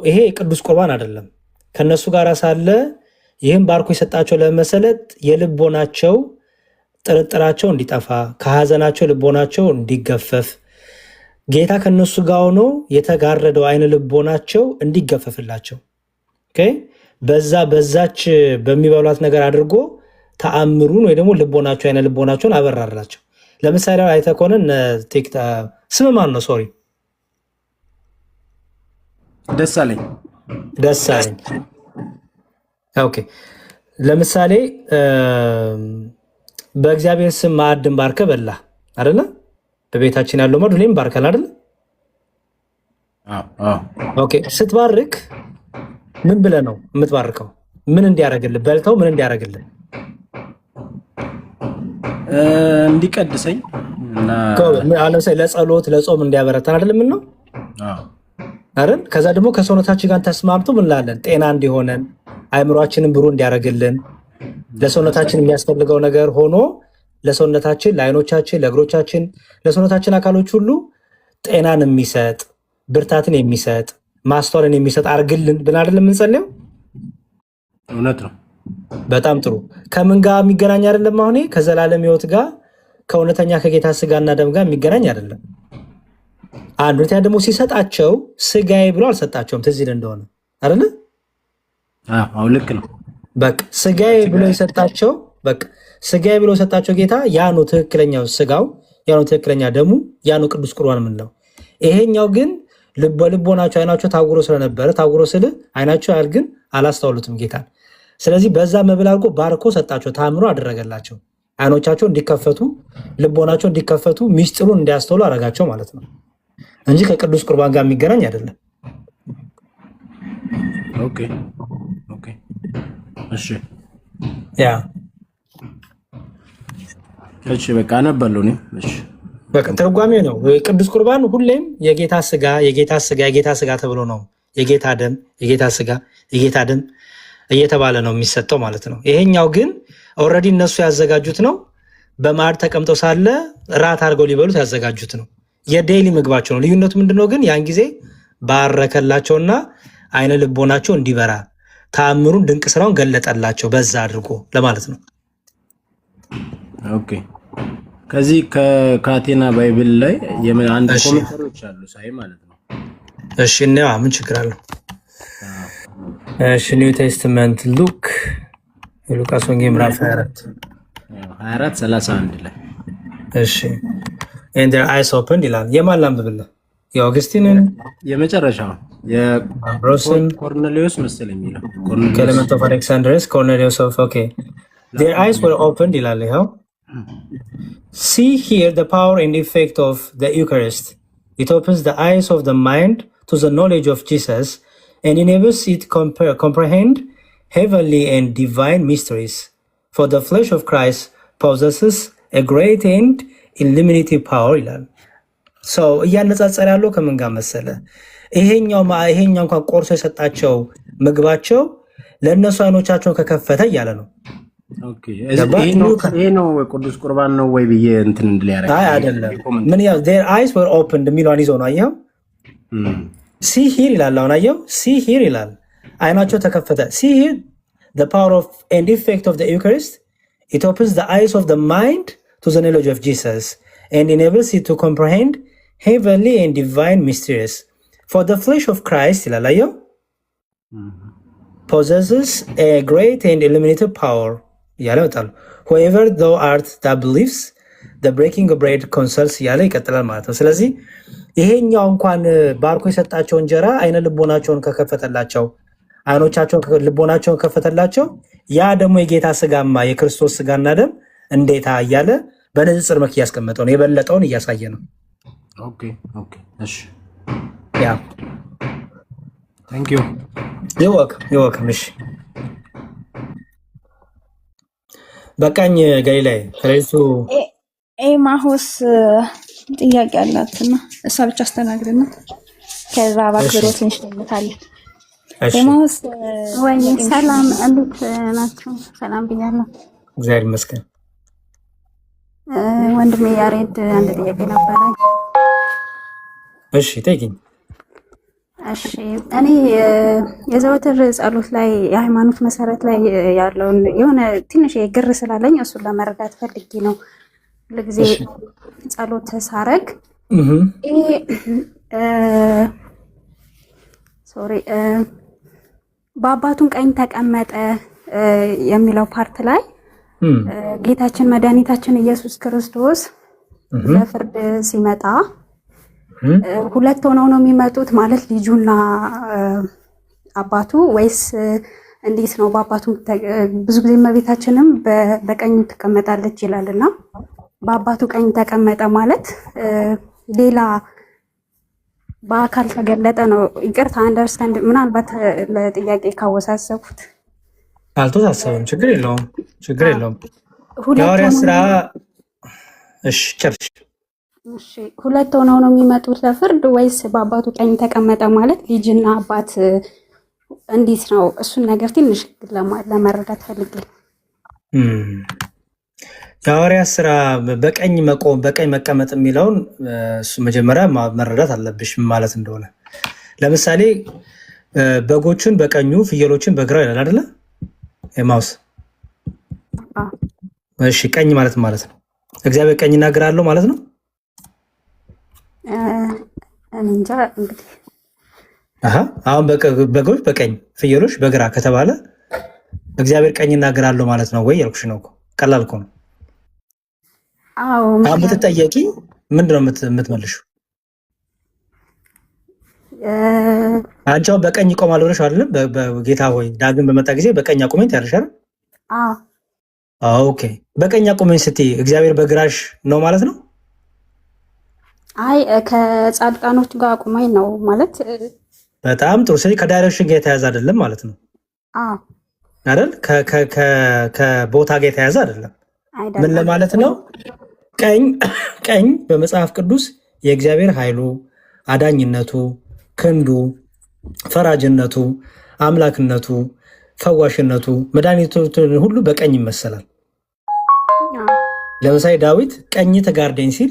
[SPEAKER 2] ይሄ ቅዱስ ቁርባን አይደለም። ከነሱ ጋር ሳለ ይህም ባርኮ የሰጣቸው ለመሰለት የልቦናቸው ጥርጥራቸው እንዲጠፋ ከሀዘናቸው ልቦናቸው እንዲገፈፍ ጌታ ከነሱ ጋር ሆኖ የተጋረደው አይነ ልቦናቸው እንዲገፈፍላቸው በዛች በሚበሏት ነገር አድርጎ ተአምሩን ወይ ደግሞ ልቦናቸው አይነ ልቦናቸውን አበራራቸው። ለምሳሌ አይተህ ከሆነ ስም ማን ነው? ሶሪ
[SPEAKER 6] ደሳለኝ።
[SPEAKER 2] ኦኬ ለምሳሌ በእግዚአብሔር ስም ማዕድን ባርከ በላ አይደለ? በቤታችን ያለው ማዕድ ሁሌም ባርከል አይደለ? ኦኬ ስትባርክ ምን ብለህ ነው የምትባርከው? ምን እንዲያደርግልህ? በልተው ምን እንዲያደርግልህ?
[SPEAKER 6] እንዲቀድሰኝ እና
[SPEAKER 2] ለምሳሌ ለጸሎት ለጾም እንዲያበረታን አይደለም ነው አይደል? ከዛ ደግሞ ከሰውነታችን ጋር ተስማምቶ ምን ላለን ጤና እንዲሆነን አእምሯችንን ብሩ እንዲያደርግልን ለሰውነታችን የሚያስፈልገው ነገር ሆኖ ለሰውነታችን ለአይኖቻችን ለእግሮቻችን ለሰውነታችን አካሎች ሁሉ ጤናን የሚሰጥ ብርታትን የሚሰጥ ማስተዋልን የሚሰጥ አርግልን ብን አይደለም የምንጸልየው?
[SPEAKER 6] እውነት ነው።
[SPEAKER 2] በጣም ጥሩ። ከምን ጋር የሚገናኝ አይደለም? አሁን ከዘላለም ሕይወት ጋር ከእውነተኛ ከጌታ ስጋና ደም ጋር የሚገናኝ አይደለም። አንድ ሁለተኛ ደግሞ ሲሰጣቸው ስጋዬ ብሎ አልሰጣቸውም። ትዝ ይል እንደሆነ አይደለ?
[SPEAKER 6] አዎ ልክ ነው።
[SPEAKER 2] በቃ ስጋዬ ብሎ የሰጣቸው ስጋዬ ብሎ የሰጣቸው ጌታ ያ ነው ትክክለኛው ስጋው፣ ያ ነው ትክክለኛ ደሙ፣ ያ ነው ቅዱስ ቁርባን የምንለው። ይሄኛው ግን በልቦናቸው አይናቸው ታውሮ ስለነበረ ታውሮ ስል አይናቸው ያህል ግን አላስተዋሉትም ጌታን። ስለዚህ በዛ መብል አድርጎ ባርኮ ሰጣቸው፣ ታምሮ አደረገላቸው። አይኖቻቸው እንዲከፈቱ ልቦናቸው እንዲከፈቱ ሚስጥሩን እንዲያስተውሉ አደረጋቸው ማለት ነው እንጂ ከቅዱስ ቁርባን ጋር የሚገናኝ አይደለም።
[SPEAKER 6] ኦኬ ኦኬ እሺ
[SPEAKER 2] ያ
[SPEAKER 6] እሺ በቃ አነባለሁ እኔ። እሺ
[SPEAKER 2] በቃ ትርጓሜ ነው። ቅዱስ ቁርባን ሁሌም የጌታ ስጋ ተብሎ ነው የጌታ ደም የጌታ ደም እየተባለ ነው የሚሰጠው ማለት ነው። ይሄኛው ግን ኦልሬዲ እነሱ ያዘጋጁት ነው። በማዕድ ተቀምጠው ሳለ ራት አድርገው ሊበሉት ያዘጋጁት ነው። የዴይሊ ምግባቸው ነው። ልዩነቱ ምንድነው ግን ያን ጊዜ ባረከላቸውና አይነ ልቦናቸው እንዲበራ ተአምሩን ድንቅ ስራውን ገለጠላቸው በዛ አድርጎ ለማለት ነው።
[SPEAKER 6] ኦኬ ከዚህ ከካቴና ባይብል ላይ አንድ ኮሜንተሮች አሉ ሳይ ማለት ነው።
[SPEAKER 2] እሺ እና ምን ችግር አለው? እሺ ኒው ቴስትመንት ሉቃስ ወንጌል ምዕራፍ
[SPEAKER 6] 24:31 ላይ
[SPEAKER 2] እሺ and their eyes opened ይላል። የማን ላንብብልህ? የኦገስቲንን
[SPEAKER 6] የመጨረሻው የኮርኔሊዮስ መሰለኝ የሚለው
[SPEAKER 2] ከኤሌመንት ኦፍ አሌክሳንድሪያስ ኮርኔሊዮስ ኦፍ ኦኬ their eyes were opened ይላል። ይኸው see here the power and effect of the Eucharist. It opens the eyes of the mind to the knowledge of Jesus and enables it comprehend heavenly and divine mysteries. For the flesh of Christ possesses a great and illuminative power ይላል። ሰው እያነጻጸረ ያለው ከምን ጋር መሰለ? ይሄኛው እንኳን ቆርሶ የሰጣቸው ምግባቸው ለእነሱ አይኖቻቸውን ከከፈተ እያለ ነው።
[SPEAKER 6] ኦኬ ይሄ ነው ቅዱስ ቁርባን ነው ወይ ብዬ እንትን እንድል ያደርጋል።
[SPEAKER 2] አይ አይደለም። ምን ያው their eyes were opened የሚለውን ይዞ ነው አየው። see here ይላል። አሁን አየው see here ይላል። አይናቸው ተከፈተ። see here the power of and effect of the Eucharist. It opens the eyes of the mind to the knowledge of Jesus and enables it to comprehend heavenly and divine mysteries. For the flesh of Christ ይላል አየው possesses a great and illuminative power ያለ ይወጣል። whoever thou art that believes the breaking of bread consoles ያለ ይቀጥላል ማለት ነው። ስለዚህ ይሄኛው እንኳን ባርኮ የሰጣቸው እንጀራ አይነ ልቦናቸውን ከከፈተላቸው ልቦናቸውን ከፈተላቸው ያ ደግሞ የጌታ ስጋማ የክርስቶስ ስጋና ደም እንዴታ እያለ በንጽጽር መልክ እያስቀመጠው ነው። የበለጠውን እያሳየ ነው።
[SPEAKER 6] ኦኬ ኦኬ እሺ
[SPEAKER 2] ያ
[SPEAKER 6] ታንክ ዩ
[SPEAKER 2] ይወክም እሺ በቃኝ ገሊላይ ከሌቱ
[SPEAKER 7] ኤማሁስ ጥያቄ አላትና እሷ ብቻ አስተናግድና ከዛ ባክብሮት እንሽልታለን። ኤማሁስ
[SPEAKER 8] ወይ ሰላም እንዴት ናችሁ? ሰላም ብያለሁ።
[SPEAKER 2] እግዚአብሔር ይመስገን።
[SPEAKER 8] ወንድሜ ያሬድ አንድ ጥያቄ ነበረ።
[SPEAKER 2] እሺ ጠይቂኝ።
[SPEAKER 8] እሺ እኔ የዘወትር ጸሎት ላይ የሃይማኖት መሰረት ላይ ያለውን የሆነ ትንሽ ግር ስላለኝ እሱን ለመረዳት ፈልጌ ነው። ለጊዜ ጸሎት ሳረግ በአባቱን ቀኝ ተቀመጠ የሚለው ፓርት ላይ ጌታችን መድኃኒታችን ኢየሱስ ክርስቶስ ለፍርድ ሲመጣ ሁለት ሆነው ነው የሚመጡት ማለት ልጁና አባቱ ወይስ እንዴት ነው? በአባቱ ብዙ ጊዜ እመቤታችንም በቀኙ ትቀመጣለች ይላልና በአባቱ ቀኝ ተቀመጠ ማለት ሌላ በአካል ተገለጠ ነው። ይቅርታ አንደርስታንድ ምናልባት ለጥያቄ ካወሳሰብኩት
[SPEAKER 2] አልተወሳሰብም። ችግር የለውም። የሐዋርያት ሥራ እሺ ቸርች
[SPEAKER 8] እሺ ሁለት ሆነው ነው የሚመጡት ለፍርድ ወይስ በአባቱ ቀኝ ተቀመጠ ማለት ልጅና አባት እንዴት ነው? እሱን ነገር ትንሽ ለመረዳት ፈልጌ።
[SPEAKER 2] የሐዋርያት ሥራ በቀኝ መቆም በቀኝ መቀመጥ የሚለውን እሱ መጀመሪያ መረዳት አለብሽ ማለት እንደሆነ። ለምሳሌ በጎቹን በቀኙ ፍየሎችን በግራው ይላል አይደለ? ኤማውስ እሺ ቀኝ ማለት ነው። እግዚአብሔር ቀኝ እናገራለሁ ማለት ነው።
[SPEAKER 8] እንጃ እንግዲህ
[SPEAKER 2] አሁን በጎች በቀኝ ፍየሎች በግራ ከተባለ እግዚአብሔር ቀኝ እናገራለሁ ማለት ነው ወይ ያልኩሽ ነው እኮ። ቀላል እኮ ነው።
[SPEAKER 8] አዎ
[SPEAKER 2] አሁን ብትጠየቂ ምንድነው የምትመልሺው? አንቺ አሁን በቀኝ ቆማለሁ ብለሽ አይደለም? በጌታ ሆይ ዳግም በመጣ ጊዜ በቀኝ አቁመኝ ያልሻል? ኦኬ በቀኝ አቁመኝ ስትይ እግዚአብሔር በግራሽ ነው ማለት ነው?
[SPEAKER 8] አይ ከጻድቃኖች ጋር አቁመኝ ነው ማለት
[SPEAKER 2] በጣም ጥሩ። ስለዚህ ከዳይሬክሽን ጋር የተያዘ አይደለም ማለት ነው አይደል? ከቦታ ጋር የተያዘ አይደለም። ምን ለማለት ነው? ቀኝ በመጽሐፍ ቅዱስ የእግዚአብሔር ኃይሉ፣ አዳኝነቱ፣ ክንዱ፣ ፈራጅነቱ፣ አምላክነቱ፣ ፈዋሽነቱ፣ መድኃኒቱን ሁሉ በቀኝ ይመሰላል። ለምሳሌ ዳዊት ቀኝ ተጋርደኝ ሲል፣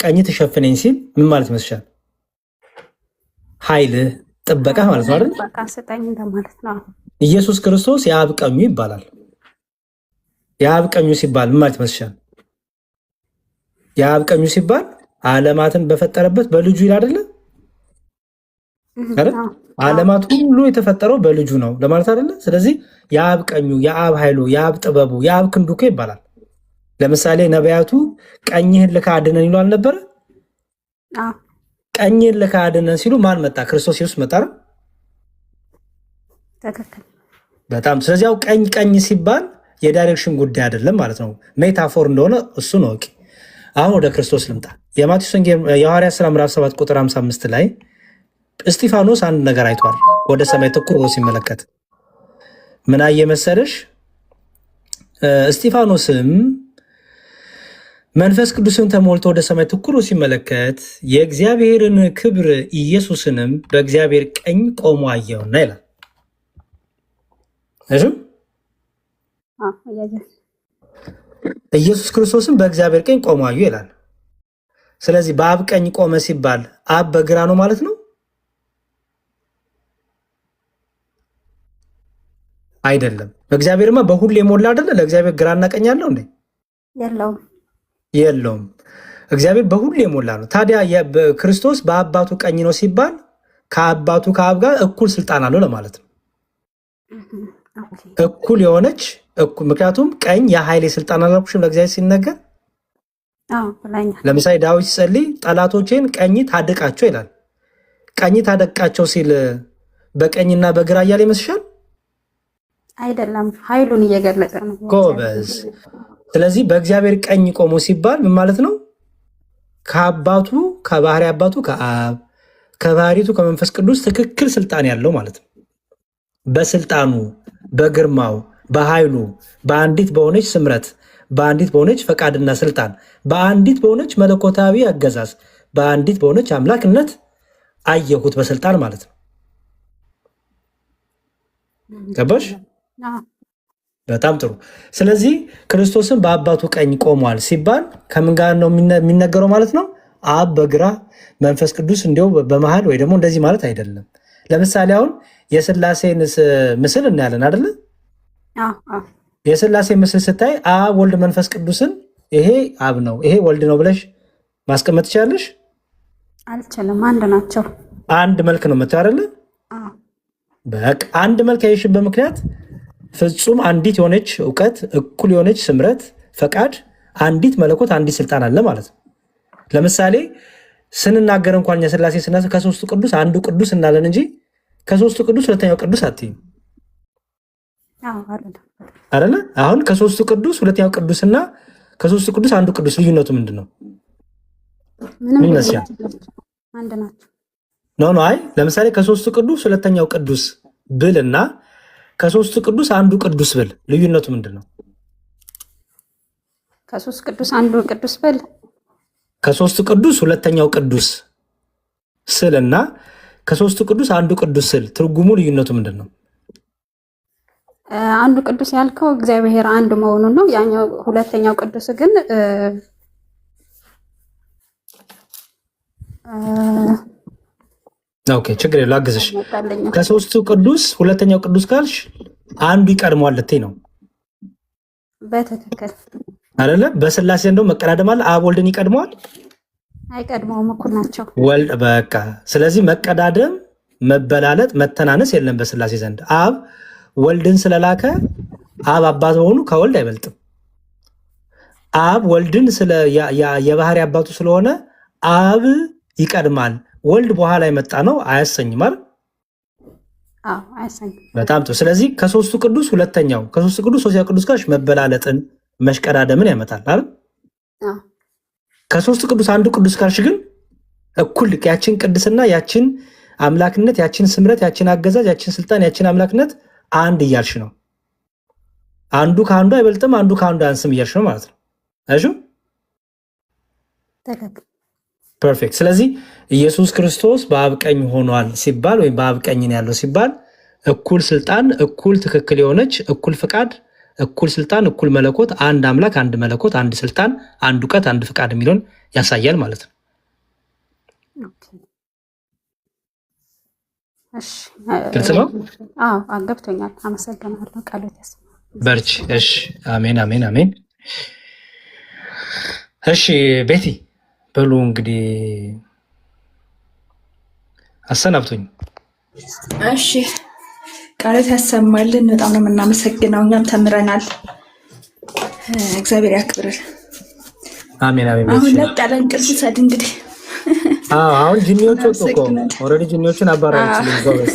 [SPEAKER 2] ቀኝ ተሸፍነኝ ሲል ምን ማለት ይመስላል? ኃይል ጥበቃ ማለት ነው አይደል? ኢየሱስ ክርስቶስ የአብ ቀኙ ይባላል። የአብ ቀኙ ሲባል ምን ማለት ይመስላል? የአብ ቀኙ ሲባል ዓለማትን በፈጠረበት በልጁ ይላል አይደለ? ዓለማት ሁሉ የተፈጠረው በልጁ ነው ለማለት አይደለ? ስለዚህ የአብ ቀኙ፣ የአብ ኃይሉ፣ የአብ ጥበቡ፣ የአብ ክንዱ እኮ ይባላል። ለምሳሌ ነቢያቱ ቀኝህን ልካ አድነን ይሉ አልነበረ? ቀኝህን ልካ አድነን ሲሉ ማን መጣ? ክርስቶስ ኢየሱስ መጣ። በጣም ስለዚህ ያው ቀኝ ሲባል የዳይሬክሽን ጉዳይ አይደለም ማለት ነው። ሜታፎር እንደሆነ እሱ ነው። ኦኬ አሁን ወደ ክርስቶስ ልምጣ። የማቴዎስ ወንጌል የሐዋርያት ሥራ ምዕራፍ 7 ቁጥር 55 ላይ እስጢፋኖስ አንድ ነገር አይቷል። ወደ ሰማይ ትኩር ብሎ ሲመለከት ምን አየ መሰለሽ? እስጢፋኖስም መንፈስ ቅዱስን ተሞልቶ ወደ ሰማይ ትኩር ብሎ ሲመለከት የእግዚአብሔርን ክብር ኢየሱስንም በእግዚአብሔር ቀኝ ቆሞ አየውና ይላል። ኢየሱስ ክርስቶስን በእግዚአብሔር ቀኝ ቆሞ አየው ይላል። ስለዚህ በአብ ቀኝ ቆመ ሲባል አብ በግራ ነው ማለት ነው አይደለም? እግዚአብሔርማ በሁሉ የሞላ አይደለ? ለእግዚአብሔር ግራና ቀኝ አለው እንዴ? የለውም። እግዚአብሔር በሁሉ የሞላ ነው። ታዲያ ክርስቶስ በአባቱ ቀኝ ነው ሲባል ከአባቱ ከአብ ጋር እኩል ስልጣን አለው ለማለት ነው። እኩል የሆነች ምክንያቱም ቀኝ የኃይል ስልጣን አላልኩሽም? ለእግዚአብሔር ሲነገር ለምሳሌ ዳዊት ሲጸልይ ጠላቶቼን ቀኝ ታደቃቸው ይላል። ቀኝ ታደቃቸው ሲል በቀኝና በግራ እያለ ይመስልሻል?
[SPEAKER 8] አይደለም፣ ኃይሉን እየገለጸ ነው።
[SPEAKER 2] ጎበዝ። ስለዚህ በእግዚአብሔር ቀኝ ቆሞ ሲባል ምን ማለት ነው? ከአባቱ ከባህሪ አባቱ ከአብ ከባህሪቱ ከመንፈስ ቅዱስ ትክክል ስልጣን ያለው ማለት ነው። በስልጣኑ በግርማው በኃይሉ በአንዲት በሆነች ስምረት በአንዲት በሆነች ፈቃድና ስልጣን በአንዲት በሆነች መለኮታዊ አገዛዝ በአንዲት በሆነች አምላክነት አየሁት በስልጣን ማለት ነው። ገባሽ? በጣም ጥሩ። ስለዚህ ክርስቶስን በአባቱ ቀኝ ቆሟል ሲባል ከምን ጋር ነው የሚነገረው ማለት ነው? አብ በግራ መንፈስ ቅዱስ እንዲሁ በመሃል ወይ ደግሞ እንደዚህ ማለት አይደለም። ለምሳሌ አሁን የሥላሴን ምስል እናያለን አይደለ? የሥላሴ ምስል ስታይ አብ ወልድ መንፈስ ቅዱስን ይሄ አብ ነው ይሄ ወልድ ነው ብለሽ ማስቀመጥ ትችላለሽ?
[SPEAKER 8] አልችልም። አንድ ናቸው።
[SPEAKER 2] አንድ መልክ ነው የምታየው አይደለ? በቃ አንድ መልክ ያየሽበት ምክንያት ፍጹም አንዲት የሆነች እውቀት፣ እኩል የሆነች ስምረት፣ ፈቃድ፣ አንዲት መለኮት፣ አንዲት ስልጣን አለ ማለት ነው። ለምሳሌ ስንናገር እንኳን የሥላሴ ስናስ ከሶስቱ ቅዱስ አንዱ ቅዱስ እናለን እንጂ ከሶስቱ ቅዱስ ሁለተኛው ቅዱስ አትይም አይደለ? አሁን ከሶስቱ ቅዱስ ሁለተኛው ቅዱስና ከሶስቱ ቅዱስ አንዱ ቅዱስ ልዩነቱ ምንድን ነው? ምን ይመስላል?
[SPEAKER 8] አንድ ናቸው።
[SPEAKER 2] ኖ አይ ለምሳሌ ከሶስቱ ቅዱስ ሁለተኛው ቅዱስ ብልና ከሶስቱ ቅዱስ አንዱ ቅዱስ ብል ልዩነቱ ምንድን ነው?
[SPEAKER 8] ከሶስት ቅዱስ አንዱ ቅዱስ ብል
[SPEAKER 2] ከሶስቱ ቅዱስ ሁለተኛው ቅዱስ ስልና ከሶስቱ ቅዱስ አንዱ ቅዱስ ስል ትርጉሙ ልዩነቱ ምንድን ነው?
[SPEAKER 8] አንዱ ቅዱስ ያልከው እግዚአብሔር አንድ መሆኑን ነው። ያኛው ሁለተኛው ቅዱስ ግን
[SPEAKER 2] ኦኬ ችግር የለው አግዝሽ። ከሶስቱ ቅዱስ ሁለተኛው ቅዱስ ካልሽ አንዱ ይቀድመዋል ልትይ ነው።
[SPEAKER 8] በትክክል
[SPEAKER 2] አይደለ? በሥላሴ እንደው መቀዳደም አለ። አብ ወልድን ይቀድመዋል?
[SPEAKER 8] አይቀድመውም፣ እኩል ናቸው።
[SPEAKER 2] ወልድ በቃ ስለዚህ መቀዳደም፣ መበላለጥ፣ መተናነስ የለም በሥላሴ ዘንድ። አብ ወልድን ስለላከ አብ አባት መሆኑ ከወልድ አይበልጥም። አብ ወልድን የባህሪ አባቱ ስለሆነ አብ ይቀድማል፣ ወልድ በኋላ የመጣ ነው አያሰኝም አይደል?
[SPEAKER 8] አያሰኝም። በጣም
[SPEAKER 2] ጥሩ። ስለዚህ ከሶስቱ ቅዱስ ሁለተኛው ከሶስቱ ቅዱስ ሶስተኛው ቅዱስ ጋር መበላለጥን መሽቀዳደምን ያመጣል አይደል? ከሶስቱ ቅዱስ አንዱ ቅዱስ ካልሽ ግን እኩል ያችን ቅድስና ያችን አምላክነት፣ ያችን ስምረት፣ ያችን አገዛዝ፣ ያችን ስልጣን፣ ያችን አምላክነት አንድ እያልሽ ነው። አንዱ ከአንዱ አይበልጥም፣ አንዱ ከአንዱ አያንስም እያልሽ ነው ማለት ነው። አይሹ ፐርፌክት። ስለዚህ ኢየሱስ ክርስቶስ በአብ ቀኝ ሆኗል ሲባል ወይም በአብ ቀኝ ነው ያለው ሲባል እኩል ስልጣን፣ እኩል ትክክል የሆነች እኩል ፍቃድ፣ እኩል ስልጣን፣ እኩል መለኮት፣ አንድ አምላክ፣ አንድ መለኮት፣ አንድ ስልጣን፣ አንድ እውቀት፣ አንድ ፍቃድ የሚለውን ያሳያል ማለት ነው። ግልጽ ነው?
[SPEAKER 8] አዎ ገብቶኛል። አመሰግናለሁ። ቃሎት ያስ
[SPEAKER 2] በርቺ። እሺ፣ አሜን፣ አሜን፣ አሜን። እሺ ቤቲ በሉ እንግዲህ አሰናብቶኝ።
[SPEAKER 7] እሺ ቃሎት ያሰማልን። በጣም ነው የምናመሰግነው። እኛም ተምረናል። እግዚአብሔር ያክብርል።
[SPEAKER 2] አሜን፣ አሜን።
[SPEAKER 7] አሁን ለቅ ያለ እንቅልፍ ሰድ እንግዲህ
[SPEAKER 2] አሁን ጂኒዎቹ ወጥቶ ኦልሬዲ ጂኒዎቹን አባራሪች ልንጎበዝ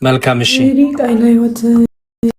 [SPEAKER 2] መልካም። እሺ
[SPEAKER 5] ቃይላ ህይወት